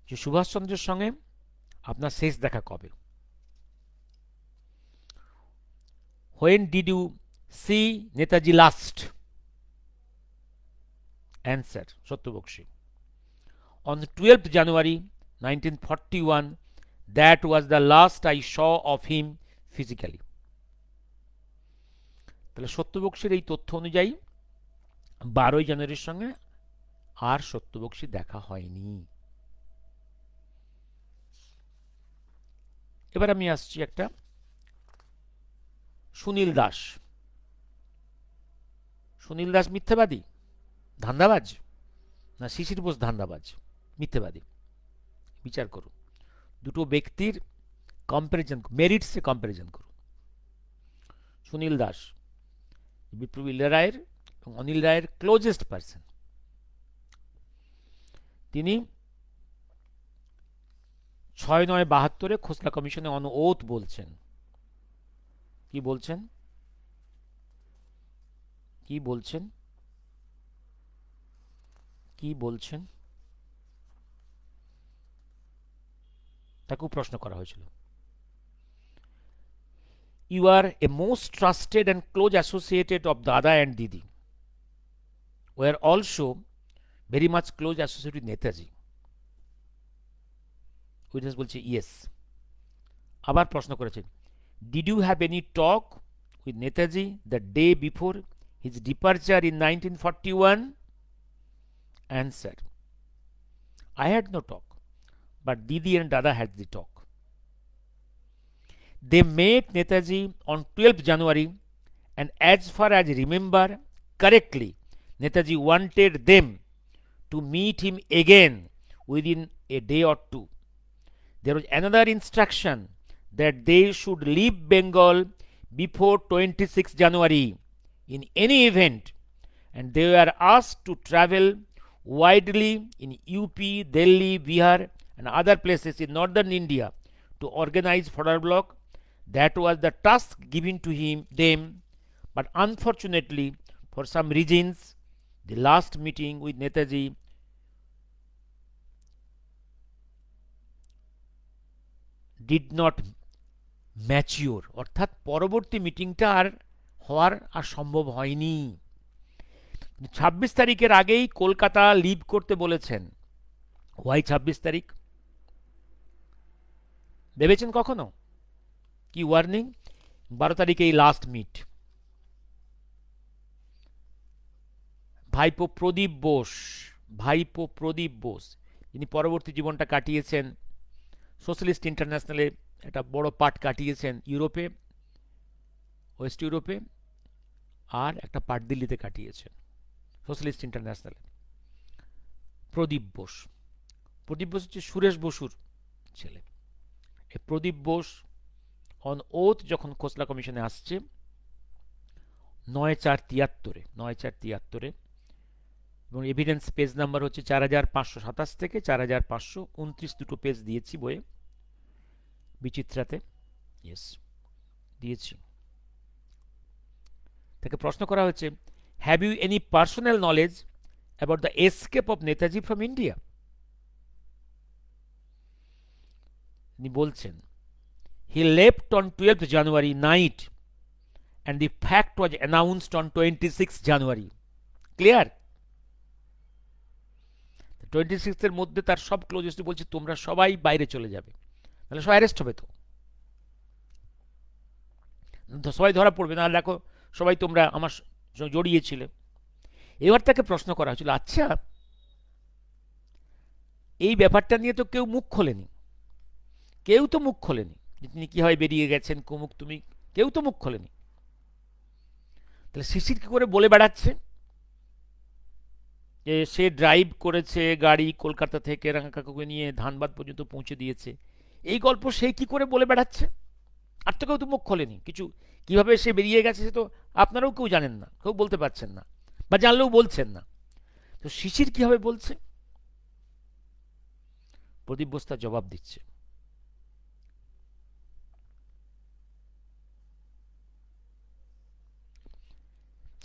Speaker 1: যে সুভাষচন্দ্রের সঙ্গে আপনার শেষ দেখা কবে? When did you see Netaji last? Answer Satyabakshi, on 12th January 1941, that was the last I saw of him physically. তাহলে সত্যবক্সীর এই তথ্য অনুযায়ী 12ই জানুয়ারির সঙ্গে আর সত্যবক্সী দেখা হয়নি। এবার আমি আসছি একটা সুনীল দাস। সুনীল দাস মিথ্যাবাদী, ধান্দাবাজ না শিশির বোস ধান্দাবাজ? মিথ্যেবাদী। বিচার করুন, দুটো ব্যক্তির কম্পারিজন, মেরিটসে কম্পারিজন করুন। সুনীল দাস বিপ্লবী রায়ের এবং অনিল রায়ের ক্লোজেস্ট পার্সন। তিনি 6/9/72 খোসলা কমিশনে অন ওথ বলছেন। কি বলছেন? কি বলছেন? কি বলছেন? তাকেও প্রশ্ন করা হয়েছিল। You are a most trusted and close associate of Dada and Didi. Were also very much close associated with Netaji. Witness বলছে ইয়েস। আবার প্রশ্ন করেছেন, did you have any talk with Netaji the day before his departure in 1941? Answer, I had no talk, but Didi and Dada had the talk. They met Netaji on 12th January, and as far as I remember correctly, Netaji wanted them to meet him again within a day or two. There was another instruction that they should leave Bengal before 26th January in any event, and they were asked to travel widely in UP, Delhi, Bihar, and other places in northern India to organize forward bloc. That was the task given to them, but unfortunately, for some reasons, the last meeting with Netaji did not mature. অর্থাৎ পরবর্তী মিটিংটা আর হওয়ার আর সম্ভব হয়নি। 26 তারিখের আগেই Kolkata leave করতে বলেছেন। ওয়াই 26 তারিখ ভেবেছেন কখনো? কি ওয়ার্নিং? 12 তারিখে এই লাস্ট মিট। ভাইপো প্রদীপ বোস, ভাইপো প্রদীপ বোস, যিনি পরবর্তী জীবনটা কাটিয়েছেন সোশ্যালিস্ট ইন্টারন্যাশনালে, একটা বড় পার্ট কাটিয়েছেন ইউরোপে, ওয়েস্ট ইউরোপে, আর একটা পার্ট দিল্লিতে কাটিয়েছেন সোশ্যালিস্ট ইন্টারন্যাশনালে। প্রদীপ বোস, প্রদীপ বোস হচ্ছে সুরেশ বসুর ছেলে। এই প্রদীপ বোস অন ওথ যখন খোসলা কমিশনে আসছে 9/4/73, এবং এভিডেন্স পেজ নাম্বার হচ্ছে 4527 থেকে 4529, দুটো পেজ দিয়েছি বইয়ে, বিচিত্রাতে। ইয়েস, দিয়েছি। তাকে প্রশ্ন করা হচ্ছে, have you any personal knowledge about the escape of Netaji from India? তিনি বলছেন, he left on 12th January night and the fact was announced on 26th January. Clear? 26 এর মধ্যে তার সব ক্লোজেস্ট বলছে তোমরা সবাই বাইরে চলে যাবে, তাহলে সবাই অ্যারেস্ট হবে, তো সবাই ধরা পড়বে, না দেখো সবাই তোমরা আমার জড়িয়েছিলে। এবার তাকে প্রশ্ন করা হয়েছিল, আচ্ছা এই ব্যাপারটা নিয়ে তো কেউ মুখ খোলেনি, কেউ তো মুখ খোলেনি যে তিনি কীভাবে বেরিয়ে গেছেন, কুমুক তুমি, কেউ তো মুখ খোলেনি। তাহলে শিশির কী করে বলে বেড়াচ্ছে যে সে ড্রাইভ করেছে গাড়ি কলকাতা থেকে রাঙা কাকুকে নিয়ে ধানবাদ পর্যন্ত পৌঁছে দিয়েছে, এই গল্প সে কি করে বলে বেড়াচ্ছে? আর তো কেউ তো মুখ খোলেনি কিছু। কিভাবে সে বেরিয়ে গেছে সে তো আপনারাও কেউ জানেন না, কেউ বলতে পারছেন না, বা জানলেও বলছেন না। তো শিশির কিভাবে বলছে? প্রদীপ বোস তার জবাব দিচ্ছে।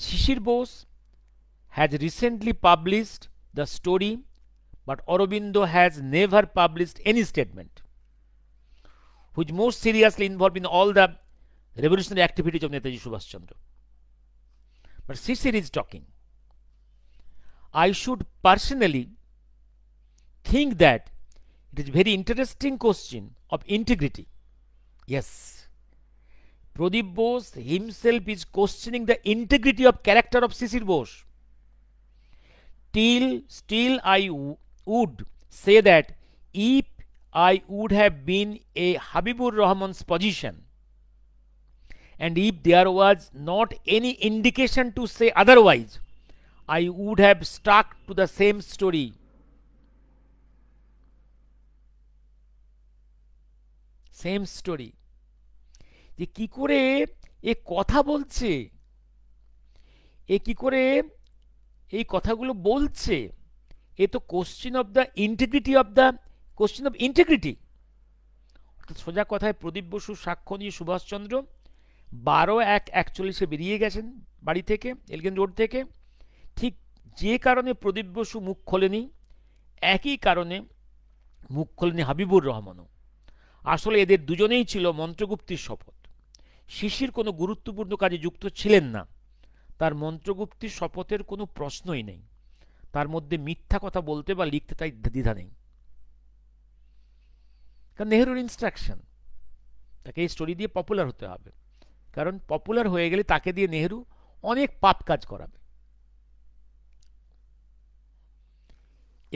Speaker 1: শিশির Bose has recently published the story, but Aurobindo has never published any statement which most seriously involved in all the revolutionary activities of Netaji Subhash Chandra. But Shishir is talking. I should personally think that it is very interesting question of integrity. Yes, Pradip Bose himself is questioning the integrity of character of Shishir Bose. Still I would say that if I would have been a Habibur Rahman's position, and if there was not any indication to say otherwise, I would have stuck to the same story. Same story. যে কি করে এ কথা বলছে, এ কি করে এই কথাগুলো বলছে, এ তো question of the integrity of the question of integrity. সোজা কথায় প্রদীপ বসু সাক্ষ্য নিয়ে সুভাষচন্দ্র 12/1/41 বেরিয়ে গেছেন বাড়ি থেকে, এলগিন রোড থেকে। ঠিক যে কারণে প্রদীপ বসু মুখ খোলেনি, একই কারণে মুখ খোলেনি হাবিবুর রহমানও। আসলে এদের দুজনেই ছিল মন্ত্রগুপ্তির শপথ। শিশির কোনো গুরুত্বপূর্ণ কাজে যুক্ত ছিলেন না, তার মন্ত্রগুপ্তির শপথের কোনো প্রশ্নই নেই, তার মধ্যে মিথ্যা কথা বলতে বা লিখতে তাই দ্বিধা নেই। কারণ নেহরুর ইনস্ট্রাকশন, তাকে এই স্টোরি দিয়ে পপুলার হতে হবে, কারণ পপুলার হয়ে গেলে তাকে দিয়ে নেহরু অনেক পাপ কাজ করাবে।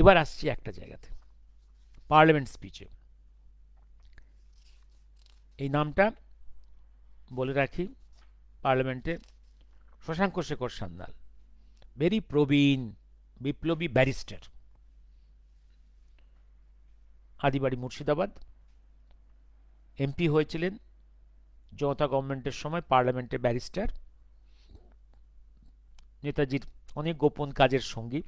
Speaker 1: এবার আসছি একটা জায়গাতে, পার্লামেন্ট স্পিচে। এই নামটা বলে রাখি, পার্লামেন্টে শশাঙ্ক শেখর সান্যাল, ভেরি প্রবীণ বিপ্লবী ব্যারিস্টার, আদিবাড়ি মুর্শিদাবাদ, এমপি হয়েছিলেন জনতা গভর্নমেন্টের সময়, পার্লামেন্টে ব্যারিস্টার, নেতাজির অনেক গোপন কাজের সঙ্গী,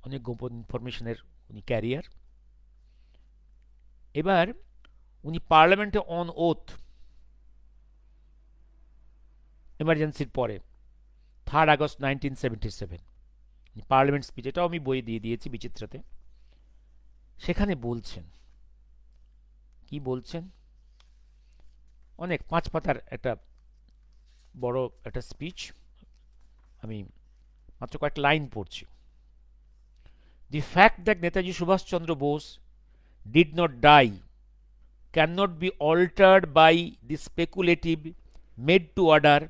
Speaker 1: অনেক গোপন ইনফরমেশনের উনি ক্যারিয়ার। এবার উনি পার্লামেন্টে অন ওথ, এমার্জেন্সির পরে 3 আগস্ট 1977 পার্লামেন্ট স্পিচ, এটাও আমি বই দিয়ে দিয়েছি বিচিত্রাতে, সেখানে বলছেন, কি বলছেন, অনেক 5 পাতার একটা বড় একটা স্পিচ, আমি মাত্র কয়েকটা লাইন পড়ছি। The fact that Netaji Subhash Chandra Bose did not die cannot be altered by the speculative, made to order,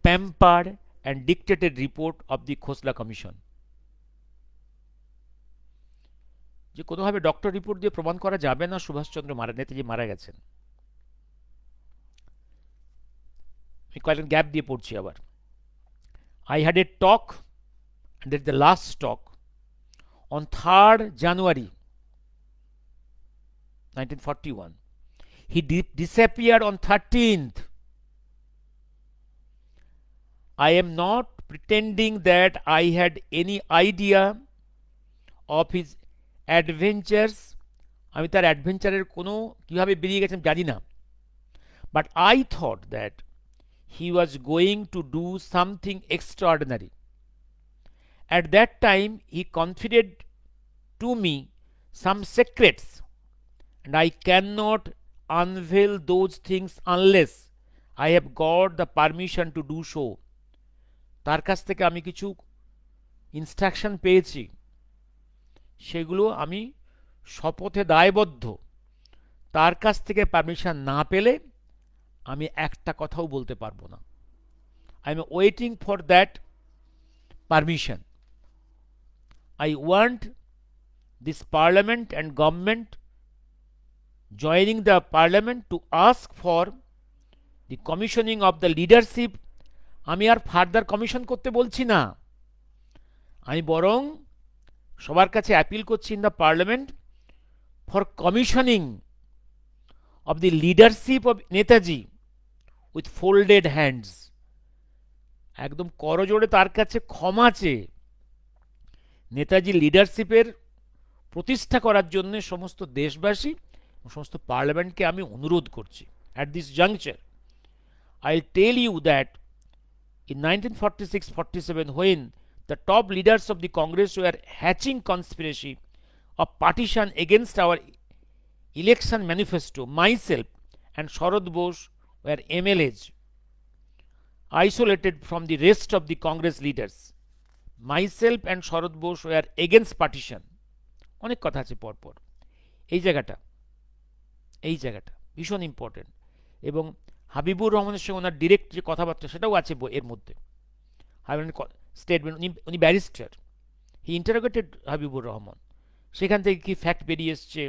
Speaker 1: pampered and dictated report of the Khosla Commission. যে কোনোভাবে ডক্টর রিপোর্ট দিয়ে প্রমাণ করা যাবে না সুভাষচন্দ্র নেতাজি মারা গেছেন। আমি কয়েকটা গ্যাপ দিয়ে পড়ছি আবার। I had a talk, and that's the last talk, on 3rd January 1941. He disappeared on 13th. I am not pretending that I had any idea of his adventures. আমি তার অ্যাডভেঞ্চারের কোনো কীভাবে বেরিয়ে গেছেন জানি না, but I thought that he was going to do something extraordinary. At that time he confided to me some secrets, and I cannot unveil those things unless I have got the permission to do so. তার কাছ থেকে আমি কিছু instruction পেয়েছি, সেগুলো আমি শপথে দায়বদ্ধ, তার কাছ থেকে পারমিশন না পেলে আমি একটা কথাও বলতে পারবো না। I am waiting for that permission. I want this parliament and government joining the parliament to ask for the commissioning of the leadership. আমি আর ফার্দার কমিশন করতে বলছি না, আমি বরং সবার কাছে অ্যাপিল করছি in the parliament for commissioning of the leadership of Netaji with folded hands. একদম করজোড়ে তার কাছে ক্ষমা চেয়ে নেতাজি লিডারশিপের প্রতিষ্ঠা করার জন্য সমস্ত দেশবাসী সমস্ত পার্লামেন্টকে আমি অনুরোধ করছি। At this juncture I tell you that in 1946-47 when the top leaders of the Congress were hatching conspiracy of partition against our election manifesto, myself and Sharad Bose were MLAs isolated from the rest of the Congress leaders. Myself and Sharad Bose were against partition. অনেক কথা আছে পরপর। এই জায়গাটা ভীষণ important, এবং হাবিবুর রহমানের সঙ্গে ওনার ডিরেক্ট যে কথাবার্তা সেটাও আছে এর মধ্যে। স্টেটমেন্ট, উনি ব্যারিস্টার, হি ইন্টারোগেটেড হাবিবুর রহমান, সেখান থেকে কি ফ্যাক্ট বেরিয়ে এসছে,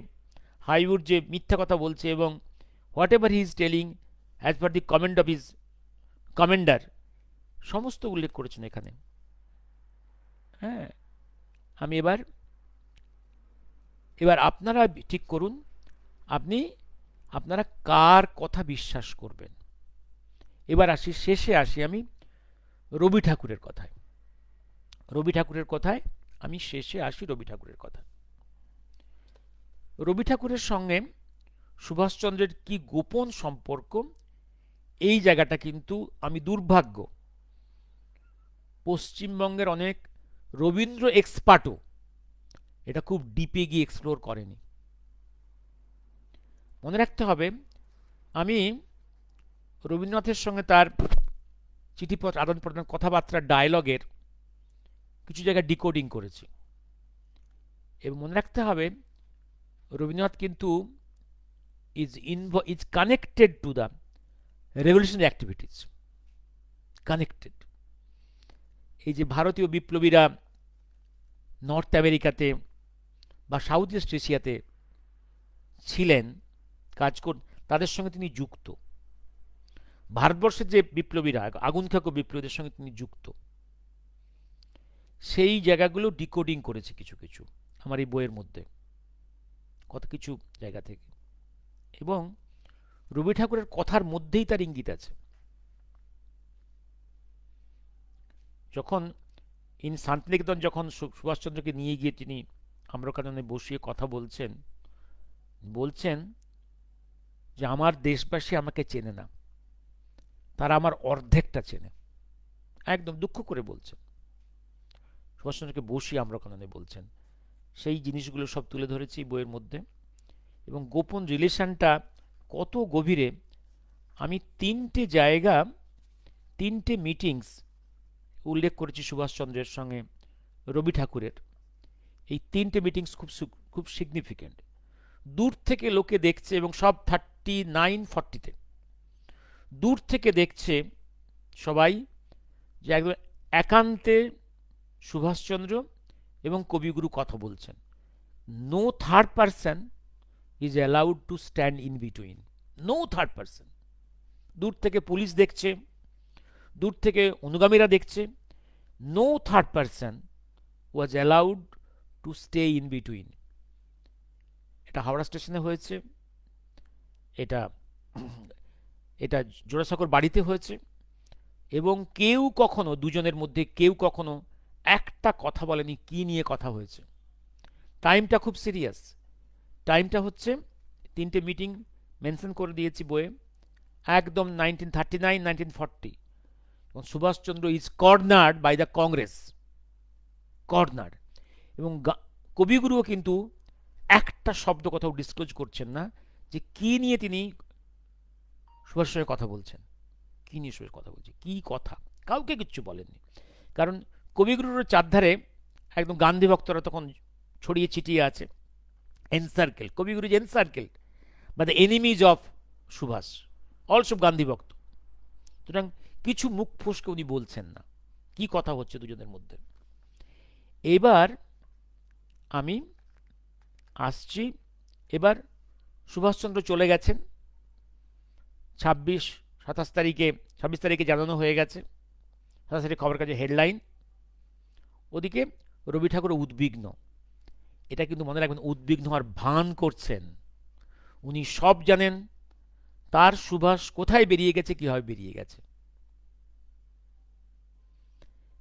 Speaker 1: হাবিবুর যে মিথ্যা কথা বলছে এবং whatever he is telling as per the comment of his commander, সমস্ত উল্লেখ করেছেন এখানে। হ্যাঁ, আমি এবার আপনারা ঠিক করুন আপনারা কার কথা বিশ্বাস করবেন। এবার শেষে আসি আমি রবি ঠাকুরের কথায়। রবি ঠাকুরের সঙ্গে সুভাষচন্দ্রের কি গোপন সম্পর্ক, এই জায়গাটা কিন্তু আমি দুর্ভাগ্য পশ্চিমবঙ্গের অনেক রবীন্দ্র এক্সপার্টও এটা খুব ডিপে গিয়ে এক্সপ্লোর করেনি। মনে রাখতে হবে, আমি রবীন্দ্রনাথের সঙ্গে তার চিঠিপত্র আদান প্রদান, কথাবার্তা, ডায়লগের কিছু জায়গায় ডিকোডিং করেছি, এবং মনে রাখতে হবে রবীন্দ্রনাথ কিন্তু is connected to the revolutionary activities, connected. এই যে ভারতীয় বিপ্লবীরা নর্থ আমেরিকাতে বা সাউথ ইস্ট এশিয়াতে ছিলেন, তাদের সঙ্গে তিনি যুক্ত। ভারতবর্ষের যে বিপ্লবীরা, আগুন খাকো বিপ্লবীদের সঙ্গে তিনি যুক্ত। সেই জায়গাগুলো ডিকোডিং করেছে কিছু কিছু আমার এই বইয়ের মধ্যে, কত কিছু জায়গা থেকে, এবং রবি ঠাকুরের কথার মধ্যেই তার ইঙ্গিত আছে। যখন শান্তিনিকেতন যখন সুভাষচন্দ্রকে নিয়ে গিয়ে তিনি আম্রকাননে বসিয়ে কথা বলছেন যে আমার দেশবাসী আমাকে চেনে না, তারা আমার অর্ধেকটা চেনে, একদম দুঃখ করে বলছেন, সুভাষচন্দ্রকে বসিয়ে আম্রকাননে বলছেন। সেই জিনিসগুলো সব তুলে ধরেছি বইয়ের মধ্যে, এবং গোপন রিলেশনটা কত গভীরে আমি তিনটে মিটিংস উল্লেখ করেছি সুভাষচন্দ্রের সঙ্গে রবি ঠাকুরের। এই তিনটে মিটিংস খুব সিগনিফিক্যান্ট। দূর থেকে লোকে দেখছে, এবং সব 39-40-তে দূর থেকে দেখছে সবাই যে একদম একান্তে সুভাষচন্দ্র এবং কবিগুরু কথা বলছেন। No third person is allowed to stand in between, no third person. দূর থেকে পুলিশ দেখছে, দূর থেকে অনুগামীরা দেখছে, no third person was allowed to stay in between. এটা হাওড়া স্টেশনে হয়েছে, এটা জোড়াসাঁকোর বাড়িতে হয়েছে, এবং কেউ কখনো দুজনের মধ্যে কেউ কখনো একটা কথা বলেনি কি নিয়ে কথা হয়েছে। টাইমটা খুব সিরিয়াস, টাইমটা হচ্ছে তিনটে মিটিং মেনশন করে দিয়েছি বইয়ে, একদম 1939-1940। Subhaschandra is cornered by the Congress, cornered, এবং কবিগুরুও কিন্তু একটা শব্দ কথাও ডিসক্লোজ করছেন না যে কি নিয়ে তিনি সুভাষের সঙ্গে কথা বলছেন, কি নিয়ে সুভাষ কথা বলছে, কি কথা, কাউকে কিচ্ছু বলেননি। কারণ কবিগুরুর চারধারে একদম গান্ধী ভক্তরা তখন ছড়িয়ে ছিটিয়ে আছে, encircle, Kabiguru is encircle by the enemies of Subhash, also Gandhi ভক্ত। সুতরাং কিছু মুখ ফসকে উনি বলছেন না কি কথা হচ্ছে দুজনের মধ্যে। এবার আমি আসছি। এবার সুভাষচন্দ্র চলে গেছেন 26 27 তারিখে, 26 তারিখে জানানো হয়ে গেছে, 27 খবর কাজে হেডলাইন। ওদিকে রবি ঠাকুর উদ্বিগ্ন। এটা কিন্তু মনে রাখবেন, উদ্বিগ্ন হওয়ার ভান করছেন। উনি সব জানেন তার সুভাষ কোথায় বেরিয়ে গেছে, কিভাবে বেরিয়ে গেছে।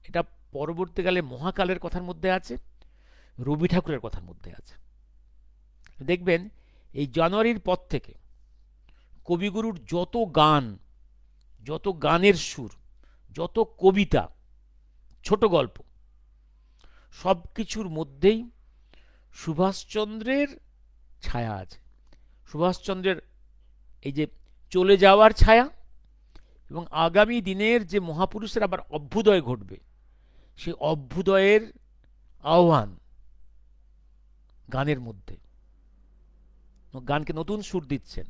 Speaker 1: এটা পরবর্তীকালে মহাকালের কথার মধ্যে আছে, রবি ঠাকুরের কথার মধ্যে আছে। দেখবেন এই জানুয়ারির পর থেকে কবিগুরুর যত গান, যত গানের সুর, যত কবিতা, ছোট গল্প, সব কিছুর মধ্যেই সুভাষচন্দ্রের ছায়া আছে। সুভাষচন্দ্রের এই যে চলে যাওয়ার ছায়া, এবং আগামী দিনের যে মহাপুরুষের আবার অভ্যুদয় ঘটবে, সেই অভ্যুদয়ের আহ্বান গানের মধ্যে। গানকে নতুন সুর দিচ্ছেন,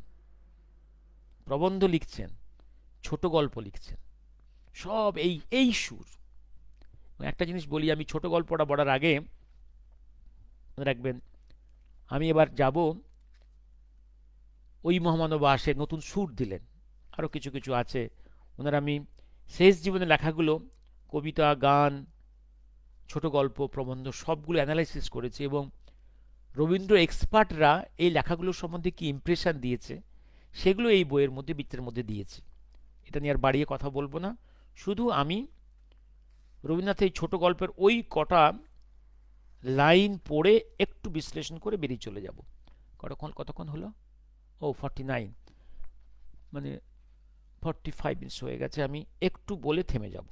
Speaker 1: প্রবন্ধ লিখছেন, ছোট গল্প লিখছেন, সব এই এই সুর। একটা জিনিস বলি, আমি ছোট গল্পটা বলার আগে মনে রাখবেন, আমি এবার যাব ওই মহামানব আসে, নতুন সুর দিলেন, আরও কিছু কিছু আছে ওনার। আমি শেষ জীবনে লেখাগুলো, কবিতা, গান, ছোট গল্প, প্রবন্ধ সবগুলো অ্যানালাইসিস করেছি, এবং রবীন্দ্র এক্সপার্টরা এই লেখাগুলোর সম্বন্ধে কি ইমপ্রেশন দিয়েছে সেগুলো এই বইয়ের মধ্যে, বৃত্তের মধ্যে দিয়েছি। এটা নিয়ে আর বাড়িয়ে কথা বলবো না, শুধু আমি রবীন্দ্রনাথের এই ছোট গল্পের ওই কটা লাইন পড়ে একটু বিশ্লেষণ করে বেরিয়ে চলে যাব। কতক্ষণ হলো? ও 49, মানে 45 মিনিটস হয়ে গেছে। আমি একটু বলে থেমে যাব।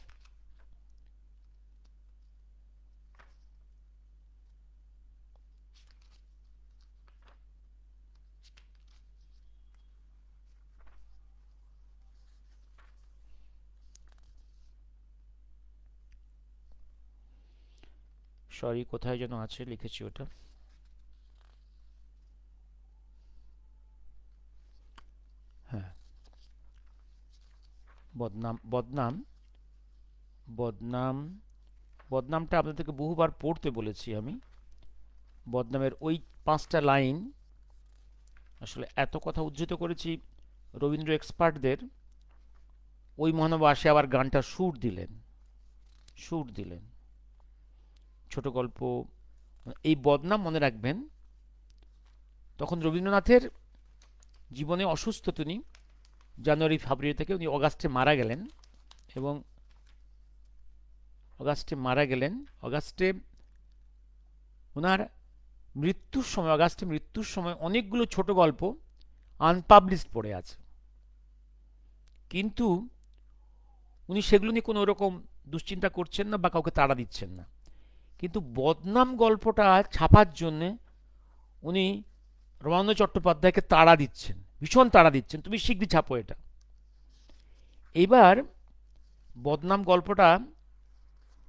Speaker 1: সরি, কোথায় যেন আছে, লিখেছি ওটা। হ্যাঁ, বদনাম বদনাম বদনাম বদনামটা আপনাদেরকে বহুবার পড়তে বলেছি আমি। বদনামের ওই 5টা লাইন, আসলে এত কথা উদ্ধৃত করেছি রবীন্দ্র এক্সপার্টদের। ওই মহানব আসে আবার গানটা সুর দিলেন, ছোট গল্প। এই বদনাম মনে রাখবেন, তখন রবীন্দ্রনাথের জীবনে অসুস্থ তিনি। জানুয়ারি ফেব্রুয়ারি থেকে উনি অগাস্টে মারা গেলেন, এবং অগাস্টে ওনার মৃত্যুর সময় অনেকগুলো ছোট গল্প আনপাবলিশড পড়ে আছে, কিন্তু উনি সেগুলো নিয়ে কোনো রকম দুশ্চিন্তা করছেন না বা কাউকে তাড়া দিচ্ছেন না। কিন্তু বদনাম গল্পটা ছাপার জন্যে উনি রমানন্দ চট্টোপাধ্যায়কে তাড়া দিচ্ছেন, ভীষণ তাড়া দিচ্ছেন, তুমি শিগগিরই ছাপো এটা। এইবার বদনাম গল্পটা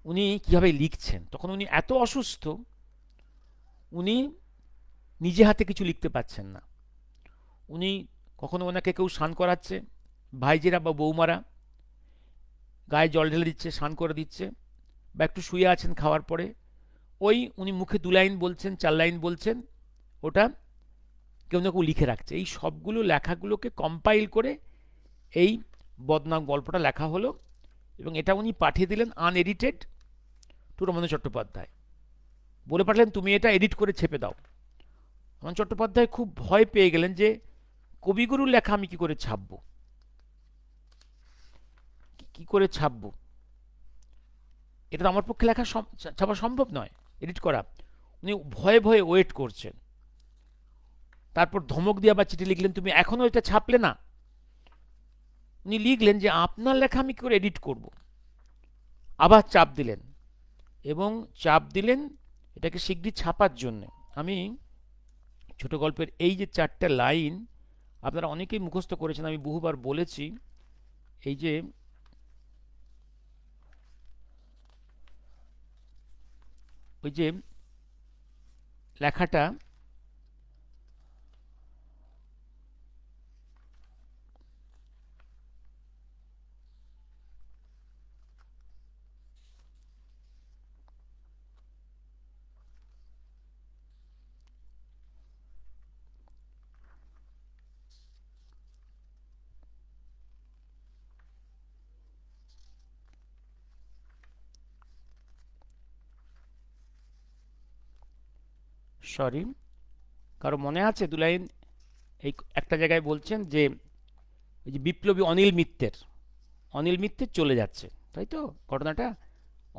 Speaker 1: উনি কীভাবে লিখছেন, তখন উনি এত অসুস্থ, উনি নিজে হাতে কিছু লিখতে পারছেন না। উনি কখনো ওনাকে কেউ স্নান করাচ্ছে, ভাইজেরা বা বৌমারা গায়ে জল ঢেলে দিচ্ছে, স্নান করে দিচ্ছে, বা একটু শুয়ে আছেন খাওয়ার পরে, ওই উনি মুখে 2 লাইন বলছেন, 4 লাইন বলছেন, ওটা কেউ না কেউ লিখে রাখছে। এই সবগুলো লেখাগুলোকে কম্পাইল করে এই বদনাম গল্পটা লেখা হলো, এবং এটা উনি পাঠিয়ে দিলেন আনএডিটেড টু রমানন্দ চট্টোপাধ্যায়। বলে পাঠালেন তুমি এটা এডিট করে ছেপে দাও। রমানন্দ চট্টোপাধ্যায় খুব ভয় পেয়ে গেলেন যে কবিগুরুর লেখা আমি কি করে ছাপবো, এটা তো আমার পক্ষে ছাপা সম্ভব নয়, এডিট করা। উনি ভয়ে ভয়ে ওয়েট করছেন। তারপর ধমক দিয়ে আবার চিঠি লিখলেন, তুমি এখনো এটা ছাপলে না। উনি লিখলেন যে আপনার লেখা আমি কি করে এডিট করব। আবার চাপ দিলেন এটাকে শিগগির ছাপার জন্য। আমি ছোট গল্পের এই যে 4টে লাইন আপনারা অনেকেই মুখস্থ করেছেন, আমি বহুবার বলেছি। এই যে ওই যে লেখাটা, সরি, কারো মনে আছে দু লাইন? এই একটা জায়গায় বলছেন যে এই যে বিপ্লবী অনিল মিত্তির চলে যাচ্ছে, তাই তো ঘটনাটা?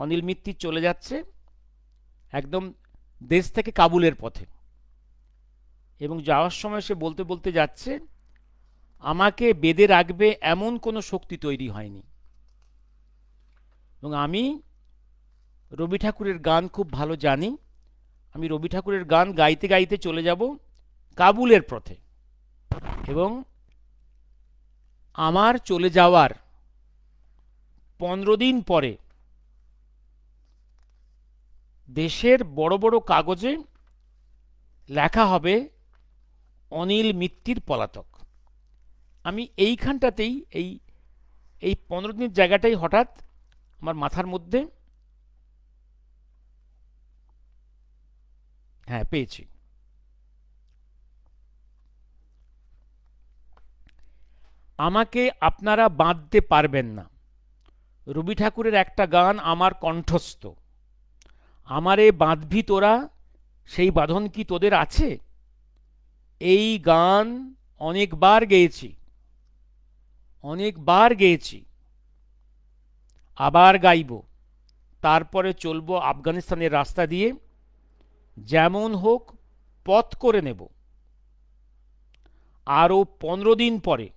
Speaker 1: অনিল মিত্তির চলে যাচ্ছে একদম দেশ থেকে কাবুলের পথে, এবং যাওয়ার সময় সে বলতে বলতে যাচ্ছে, আমাকে বেঁধে রাখবে এমন কোনো শক্তি তৈরি হয়নি। এবং আমি রবি ঠাকুরের গান খুব ভালো জানি, আমি রবি ঠাকুরের গান গাইতে গাইতে চলে যাব কাবুলের পথে, এবং আমার চলে যাওয়ার 15 দিন পরে দেশের বড় বড় কাগজে লেখা হবে অনিল মিত্তির পলাতক। আমি এইখানটাতেই এই এই 15 দিনের জায়গাটাই হঠাৎ আমার মাথার মধ্যে, হ্যাঁ পেয়েছি। আমাকে আপনারা বাঁধতে পারবেন না, রবি ঠাকুরের একটা গান আমার কণ্ঠস্থ, আমারে বাঁধবি তোরা, সেই বাঁধন কি তোদের আছে? এই গান অনেকবার গেয়েছি, আবার গাইব, তারপরে চলবো আফগানিস্তানের রাস্তা দিয়ে, যেমন হোক পথ করে নেব। আরও 15 দিন পরে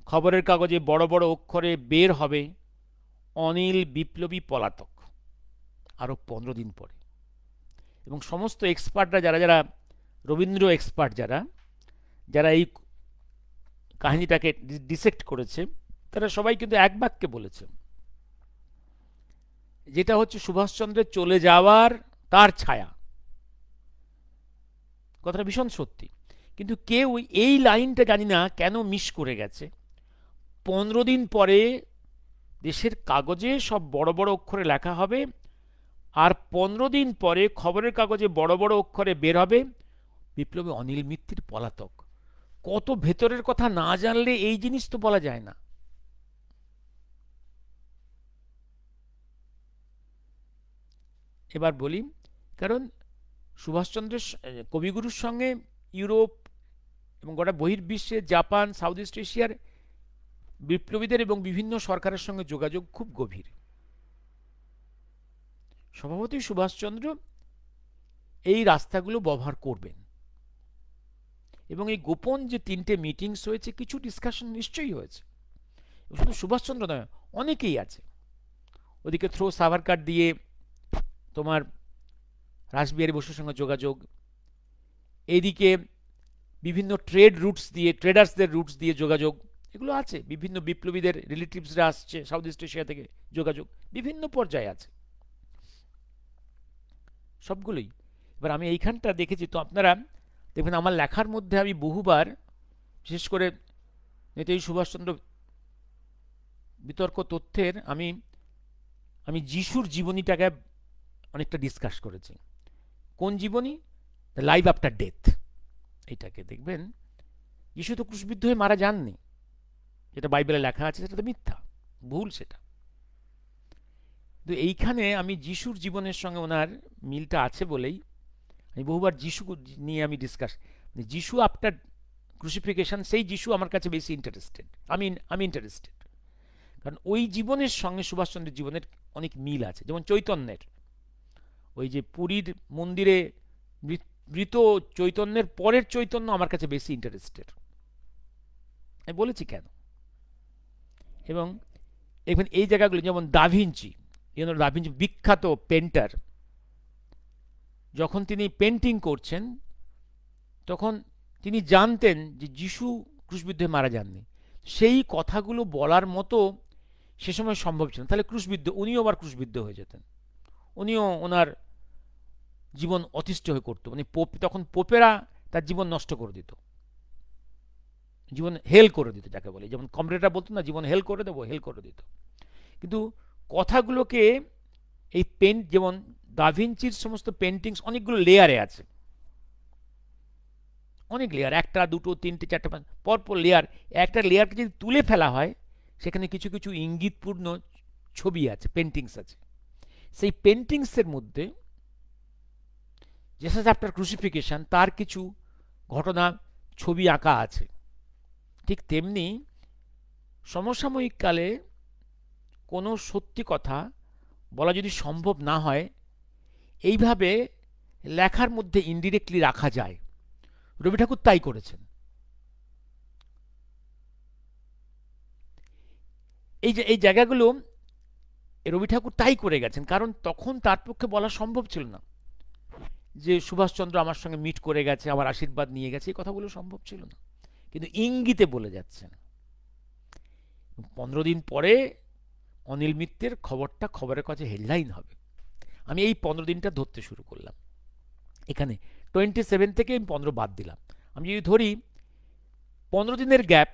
Speaker 1: খবরের কাগজে বড় বড় অক্ষরে বের হবে অনিল বিপ্লবী পলাতক। আরও 15 দিন পরে। এবং সমস্ত এক্সপার্টরা, যারা যারা রবীন্দ্র এক্সপার্ট, যারা যারা এই কাহিনীটাকে ডিসেক্ট করেছে, তারা সবাই কিন্তু এক বাক্যে বলেছে, যেটা হচ্ছে সুভাষচন্দ্রের চলে যাওয়ার তার ছায়া। কথাটা ভীষণ সত্যি, কিন্তু কেউ এই লাইনটা জানি না কেন মিস করে গেছে। 15 দিন পরে দেশের কাগজে সব বড় বড় অক্ষরে লেখা হবে, আর 15 দিন পরে খবরের কাগজে বড় বড় অক্ষরে বের হবে বিপ্লবী অনিল মিত্তির পলাতক। কত ভেতরের কথা না জানলে এই জিনিস তো বলা যায় না। এবার বলি, কারণ সুভাষচন্দ্রের কবিগুরুর সঙ্গে ইউরোপ এবং গোটা বহির্বিশ্বে, জাপান, সাউথ ইস্ট এশিয়ার বিপ্লবীদের এবং বিভিন্ন সরকারের সঙ্গে যোগাযোগ খুব গভীর। স্বভাবতই সুভাষচন্দ্র এই রাস্তাগুলো ব্যবহার করবেন, এবং এই গোপন যে 3টে মিটিংস হয়েছে, কিছু ডিসকাশন নিশ্চয়ই হয়েছে। শুধু সুভাষচন্দ্র নয়, অনেকেই আছে। ওদিকে থ্রো সাভারকার দিয়ে তোমার রাসবিহারী বসুর সঙ্গে যোগাযোগ, এইদিকে বিভিন্ন ট্রেড রুটস দিয়ে, ট্রেডার্সদের রুটস দিয়ে যোগাযোগ, এগুলো আছে। বিভিন্ন বিপ্লবীদের রিলেটিভসরা আসছে সাউথ ইস্ট এশিয়া থেকে, যোগাযোগ বিভিন্ন পর্যায়ে আছে, সবগুলোই। এবার আমি এইখানটা দেখেছি, তো আপনারা দেখবেন আমার লেখার মধ্যে আমি বহুবার, বিশেষ করে নেতাজি সুভাষচন্দ্র বিতর্ক তথ্যের, আমি যিশুর জীবনীটাকে অনেকটা ডিসকাস করেছি। কোন জীবনী? The life after death. এইটাকে দেখবেন, যিশু তো ক্রুশবিদ্ধ হয়ে মারা যাননি, যেটা বাইবেলে লেখা আছে সেটা তো মিথ্যা, ভুল সেটা। তো এইখানে আমি যিশুর জীবনের সঙ্গে ওনার মিলটা আছে বলেই আমি বহুবার যিশু নিয়ে আমি ডিসকাস, যিশু আফটার ক্রুসিফিকেশন, সেই যিশু আমার কাছে বেশি ইন্টারেস্টেড। আমি ইন্টারেস্টেড, কারণ ওই জীবনের সঙ্গে সুভাষচন্দ্রের জীবনের অনেক মিল আছে। যেমন চৈতন্যের, ওই যে পুরীর মন্দিরে মৃত চৈতন্যের পরের চৈতন্য আমার কাছে বেশি ইন্টারেস্টেড, আমি বলেছি কেন। এবং এখন এই জায়গাগুলো, যেমন দাভিঞ্চি, দাভিঞ্চি বিখ্যাত পেন্টার, যখন তিনি পেন্টিং করছেন তখন তিনি জানতেন যে যিশু ক্রুশবিদ্ধ হয়ে মারা যাননি। সেই কথাগুলো বলার মতো সে সময় সম্ভব ছিল না, তাহলে উনিও আবার ক্রুশবিদ্ধ হয়ে যেতেন, উনিও ওনার জীবন অতিষ্ঠ হয়ে করতো। মানে তখন পোপেরা তার জীবন নষ্ট করে দিত, জীবন হেল করে দিত, যাকে বলে। যেমন কমরেডরা বলতো না, জীবন হেল করে দেবো, হেল করে দিত। কিন্তু কথাগুলোকে এই যেমন দাভিঞ্চির সমস্ত পেন্টিংস অনেকগুলো লেয়ারে আছে, অনেক লেয়ার, 1টা 2টো 3টে 4টে পরপর লেয়ার। একটা লেয়ারকে যদি তুলে ফেলা হয়, সেখানে কিছু কিছু ইঙ্গিতপূর্ণ ছবি আছে, পেন্টিংস আছে। সেই পেন্টিংসের মধ্যে জেসাস আফটার ক্রুসিফিকেশন তার কিছু ঘটনা ছবি আঁকা আছে। ঠিক তেমনি সমসাময়িক কালে কোনো সত্যি কথা বলা যদি সম্ভব না হয়, এইভাবে লেখার মধ্যে ইনডিরেক্টলি রাখা যায়। রবি ঠাকুর তাই করেছেন। এই জায়গাগুলো রবি ঠাকুর তাই করে গেছেন, কারণ তখন তার পক্ষে বলা সম্ভব ছিল না যে সুভাষচন্দ্র আমার সঙ্গে মিট করে গেছে, আমার আশীর্বাদ নিয়ে গেছে, এই কথাগুলো সম্ভব ছিল না, কিন্তু ইঙ্গিতে বলে যাচ্ছেন। 15 দিন পরে অনিল মিত্রের খবরটা খবরের কাছে হেডলাইন হবে। আমি এই 15 দিনটা ধরতে শুরু করলাম। এখানে 27 থেকে আমি 15 বাদ দিলাম। আমি যদি ধরি 15 দিনের গ্যাপ,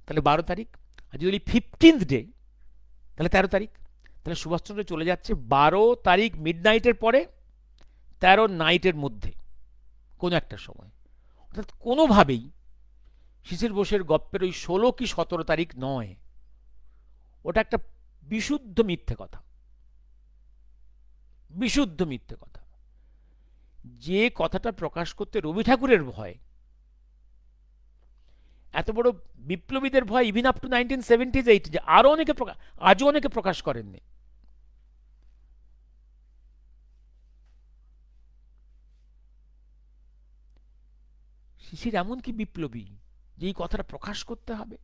Speaker 1: তাহলে 12 তারিখ। আর যদি 15th ডে, তাহলে 13 তারিখ। তাহলে সুভাষচন্দ্র চলে যাচ্ছে 12 তারিখ মিড নাইটের পরে, 13 নাইটের মধ্যে কোনো একটা সময়। অর্থাৎ কোনোভাবেই শিশির বোসের গপ্পের ওই 16 কি 17 তারিখ নয়, ওটা একটা বিশুদ্ধ মিথ্যে কথা, বিশুদ্ধ মিথ্যে কথা। যে কথাটা প্রকাশ করতে রবি ঠাকুরের ভয়, এত বড় বিপ্লবীদের ভয়, ইভিন আপ টু 1978, যে আরো অনেকে আজও অনেকে প্রকাশ করেননি। শিশির এমন কি বিপ্লবী যে এই কথাটা প্রকাশ করতে হবে?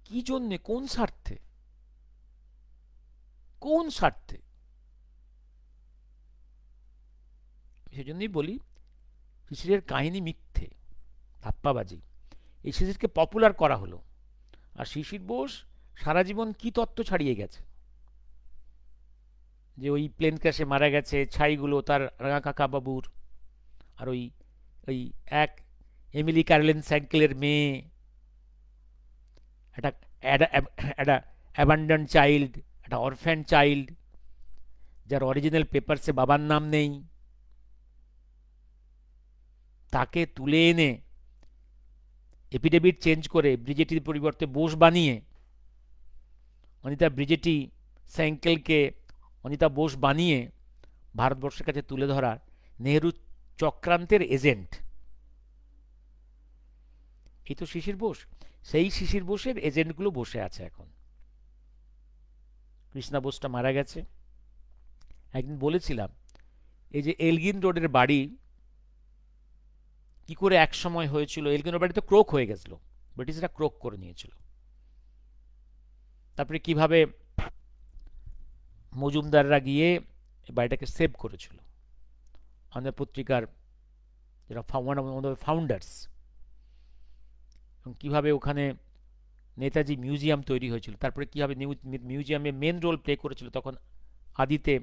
Speaker 1: কি জন্যে? কোন স্বার্থে? কোন স্বার্থে? সেজন্যই বলি শিশিরের কাহিনী মিথ্যে, ধাপ্পাবাজি। এই শিশিরকে পপুলার করা হলো। আর শিশির বোস সারা জীবন কি তত্ত্ব ছাড়িয়ে গেছে, যে ওই প্লেন ক্র্যাশে মারা গেছে, ছাইগুলো তার রাঙা কাকা বাবুর, আর ওই ওই এক এমিলি ক্যারোলিন স্যাঙ্কেলের মেয়ে, একটা একটা অ্যাবান্ডন চাইল্ড, একটা অরফ্যান চাইল্ড, যার অরিজিনাল পেপারসে বাবার নাম নেই, তাকে তুলে এনে এপিডেভিট চেঞ্জ করে ব্রিজেটির পরিবর্তে বোস বানিয়ে, অনিতা ব্রিজেটি স্যাঙ্কেলকে অনিতা বোস বানিয়ে ভারতবর্ষের কাছে তুলে ধরার নেহরু চক্রান্তের এজেন্ট। এই তো শিশির বোস। সেই শিশির বোসের এজেন্টগুলো বসে আছে এখন। কৃষ্ণা বোসটা মারা গেছে। একদিন বলেছিলাম, এই যে এলগিন রোডের বাড়ি কি করে এক সময় হয়েছিল, এলগিন রোড বাড়ি তো ক্রোক হয়ে গেছিল, ব্রিটিশরা ক্রোক করে নিয়েছিল। তারপরে কিভাবে মজুমদাররা গিয়ে বাড়িটাকে সেভ করেছিল, আমাদের পত্রিকার যারা ফাউন্ডার্স, এবং কীভাবে ওখানে নেতাজি মিউজিয়াম তৈরি হয়েছিল। তারপরে কীভাবে মিউজিয়ামে মেন রোল প্লে করেছিল তখন আদিতে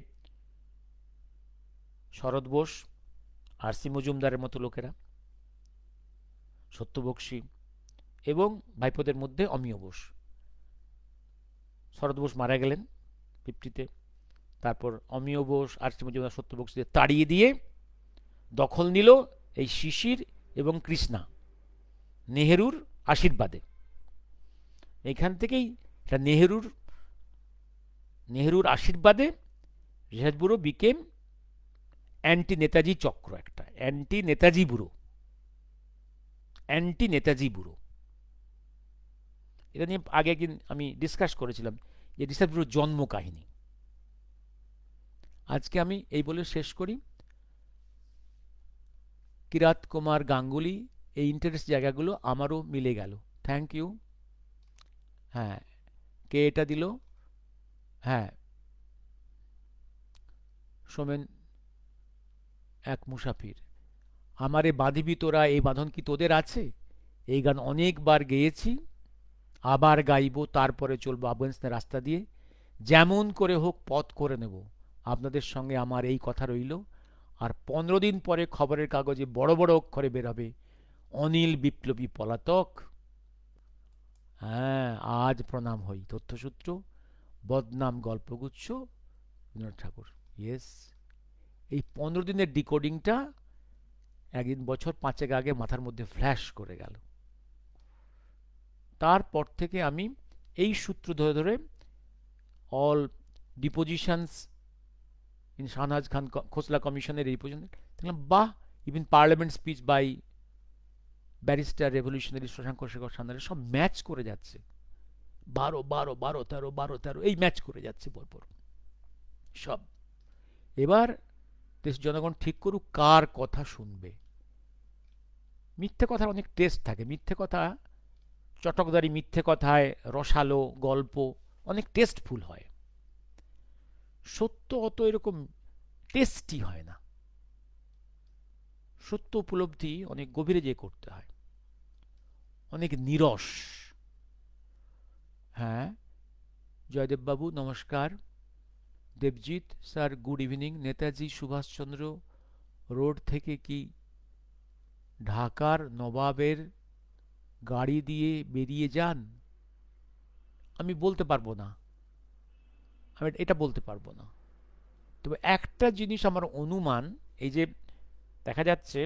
Speaker 1: শরৎ বোস, আর সি মজুমদারের মতো লোকেরা, সত্যবক্সী, এবং ভাইপোদের মধ্যে অমিয় বোস। শরৎ বোস মারা গেলেন 50-তে, তারপর অমিয় বোস আর সি মজুমদার সত্যবক্সীদের তাড়িয়ে দিয়ে দখল নিল এই শিশির এবং কৃষ্ণা, নেহেরুর আশীর্বাদে। এখান থেকেই এটা নেহেরুর আশীর্বাদে research bureau became anti Netaji চক্র, একটা anti Netaji bureau, anti Netaji bureau. এটা নিয়ে আগে একদিন আমি ডিসকাস করেছিলাম যে রিসার্চ ব্যুরোর জন্ম কাহিনী। আজকে আমি এই বলে শেষ করি। কিরাত কুমার গাঙ্গুলি, এই ইন্টারেস্ট জায়গাগুলো আমারও মিলে গেল। Thank you. হ্যাঁ, কে এটা দিল? হ্যাঁ, সোমেন এক মুসাফির। আমারে বাঁধিবি তোরা, এই বাঁধন কি তোদের আছে? এই গান অনেকবার গেয়েছি, আবার গাইব, তারপরে চলবো আফগানিস্তানের রাস্তা দিয়ে, যেমন করে হোক পথ করে নেব। আপনাদের সঙ্গে আমার এই কথা রইল। আর 15 দিন পরে খবরের কাগজে বড় বড় অক্ষরে বেরোবে, অনিল বিপ্লবী পলাতক। হ্যাঁ, আজ প্রণাম হই। তথ্যসূত্র বদনাম গল্পগুচ্ছ, রবীন্দ্রনাথ ঠাকুর। ইয়েস, এই 15 দিনের ডিকোডিংটা একদিন বছর 5 আগে মাথার মধ্যে ফ্ল্যাশ করে গেল। তারপর থেকে আমি এই সূত্র ধরে ধরে all depositions in Shahnaz Khan Khosla কমিশনের এই পর্যন্ত দেখলাম বাহ, even parliament speech by barrister revolutionary Shashanka Sekhar সান্যালের সব ম্যাচ করে যাচ্ছে, 12, 12, 12, 13, 12, 13 এই ম্যাচ করে যাচ্ছে পরপর সব। এবার দেশ জনগণ ঠিক করুক কার কথা শুনবে। মিথ্যে কথার অনেক টেস্ট থাকে, মিথ্যে কথা, চটকদারি মিথ্যে কথায় রসালো গল্প অনেক টেস্টফুল হয়, সত্য অত এরকম টেস্টি হয় না। সত্য উপলব্ধি অনেক গভীরে যেয়ে করতে হয়, অনেক নিরস। হ্যাঁ, জয়দেব বাবু নমস্কার। Debjit sir good evening. Netaji Subhash Chandra road থেকে কি ঢাকার নবাবের গাড়ি দিয়ে বেরিয়ে যান? আমি বলতে পারবো না, আমি এটা বলতে পারবো না। তবে একটা জিনিস আমার অনুমান, এই যে দেখা যাচ্ছে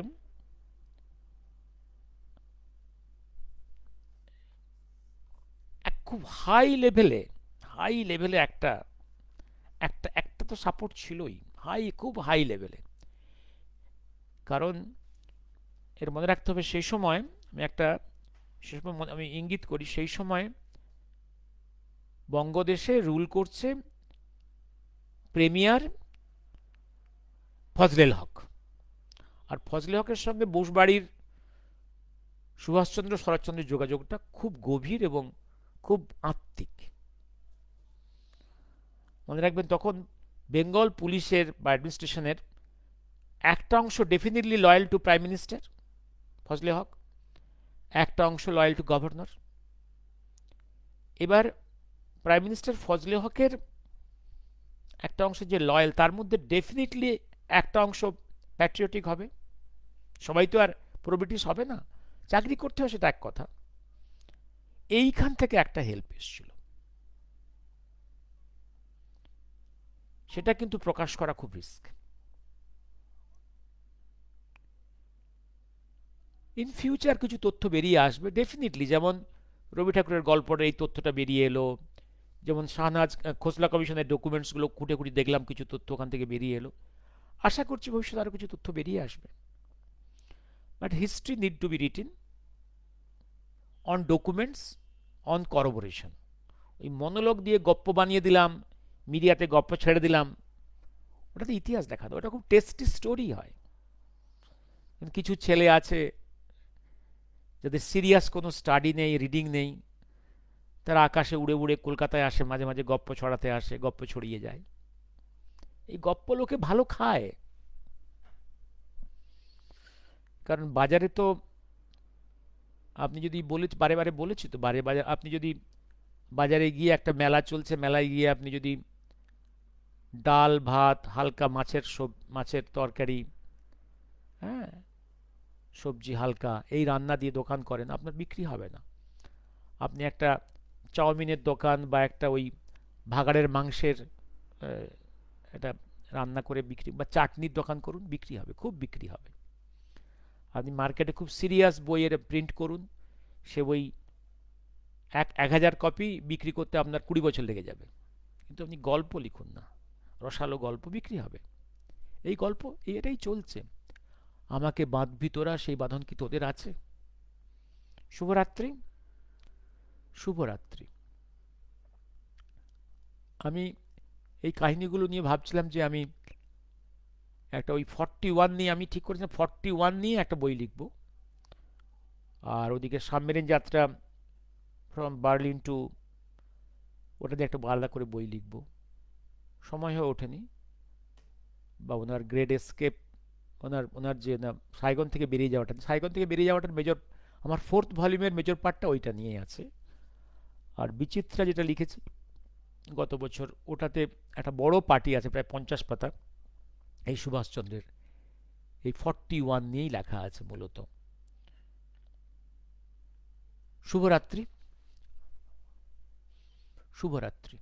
Speaker 1: এক খুব হাই লেভেলে একটা একটা একটা তো সাপোর্ট ছিলই, খুব হাই লেভেলে। কারণ এর মনে রাখতে হবে সেই সময় আমি ইঙ্গিত করি, সেই সময় বঙ্গদেশে রুল করছে প্রেমিয়ার ফজলেল হক, আর ফজলে হকের সঙ্গে বোসবাড়ির সুভাষচন্দ্র শরৎচন্দ্রের যোগাযোগটা খুব গভীর এবং খুব আত্মিক। মনে রাখবেন তখন বেঙ্গল পুলিশের বা অ্যাডমিনিস্ট্রেশনের একটা অংশ definitely loyal to prime minister Fazle Huq, একটা অংশ লয়াল টু গভর্নর। এবার প্রাইম মিনিস্টার ফজলে হকের একটা অংশ যে লয়াল, তার মধ্যে ডেফিনেটলি একটা অংশ প্যাট্রিয়টিক হবে। সবাই তো আর প্রো ব্রিটিশ হবে না, চাকরি করতে হয় সেটা এক কথা। এইখান থেকে একটা হেল্প এসেছিল, সেটা কিন্তু প্রকাশ করা খুব রিস্ক। ইন ফিউচার কিছু তথ্য বেরিয়ে আসবে ডেফিনেটলি, যেমন রবি ঠাকুরের গল্পটা এই তথ্যটা বেরিয়ে এলো, যেমন শাহনাজ খোসলা কমিশনের ডকুমেন্টসগুলো খুঁটে খুঁটে দেখলাম, কিছু তথ্য ওখান থেকে বেরিয়ে এলো। আশা করছি ভবিষ্যতে আরও কিছু তথ্য বেরিয়ে আসবে। But history need to be written on documents, on corroboration. ওই মনোলগ দিয়ে গপ্প বানিয়ে দিলাম, মিডিয়াতে গপ্প ছেড়ে দিলাম, ওটাতে ইতিহাস দেখানো, ওটা খুব টেস্টি স্টোরি হয়। কিছু ছেলে আছে যাদের সিরিয়াস কোনো স্টাডি নেই, রিডিং নেই, তারা আকাশে উড়ে উড়ে কলকাতায় আসে, মাঝে মাঝে গপ্প ছড়াতে আসে, গপ্প ছড়িয়ে যায়। এই গপ্প লোকে ভালো খায়, কারণ বাজারে তো আপনি যদি বারে বারে বলেছি তো, বাজার আপনি যদি বাজারে গিয়ে একটা মেলা চলছে, মেলায় গিয়ে আপনি যদি ডাল ভাত হালকা মাছের তরকারি, হ্যাঁ সবজি হালকা এই রান্না দিয়ে দোকান করেন, আপনার বিক্রি হবে না। আপনি একটা চাউমিনের দোকান বা একটা ওই ভাগাড়ের মাংসের এটা রান্না করে বিক্রি, বা চাটনির দোকান করুন, বিক্রি হবে, খুব বিক্রি হবে। আপনি মার্কেটে খুব সিরিয়াস বইয়ের প্রিন্ট করুন, সে বই 1000 কপি বিক্রি করতে আপনার 20 বছর লেগে যাবে। কিন্তু আপনি গল্প লিখুন না, রসালো গল্প, বিক্রি হবে। এই গল্প এটাই চলছে। আমাকে বাঁধবি তোরা, সেই বাঁধন কি তোদের আছে? শুভরাত্রি, শুভরাত্রি। আমি এই কাহিনীগুলো নিয়ে ভাবছিলাম যে আমি একটা ওই 41 নিয়ে আমি ঠিক করেছিলাম, 41 নিয়ে একটা বই লিখব। আর ওদিকে সাবমেরিন যাত্রা ফ্রম বার্লিন টু, ওটা দিয়ে একটা আলাদা করে বই লিখব। সময় হয়ে ওঠেনি। বা ওনার গ্রেট এসকেপ, ওনার যে না সাইগন থেকে বেরিয়ে যাওয়াটার মেজর, আমার 4th ভলিউমের মেজর পার্টটা ওইটা নিয়ে আছে। আর বিচিত্রা যেটা লিখেছি গত বছর, ওটাতে একটা বড় পার্টি আছে, প্রায় 50 পাতা, এই সুভাষচন্দ্রের এই 41 নিয়েই লেখা আছে মূলত। শুভরাত্রি, শুভরাত্রি।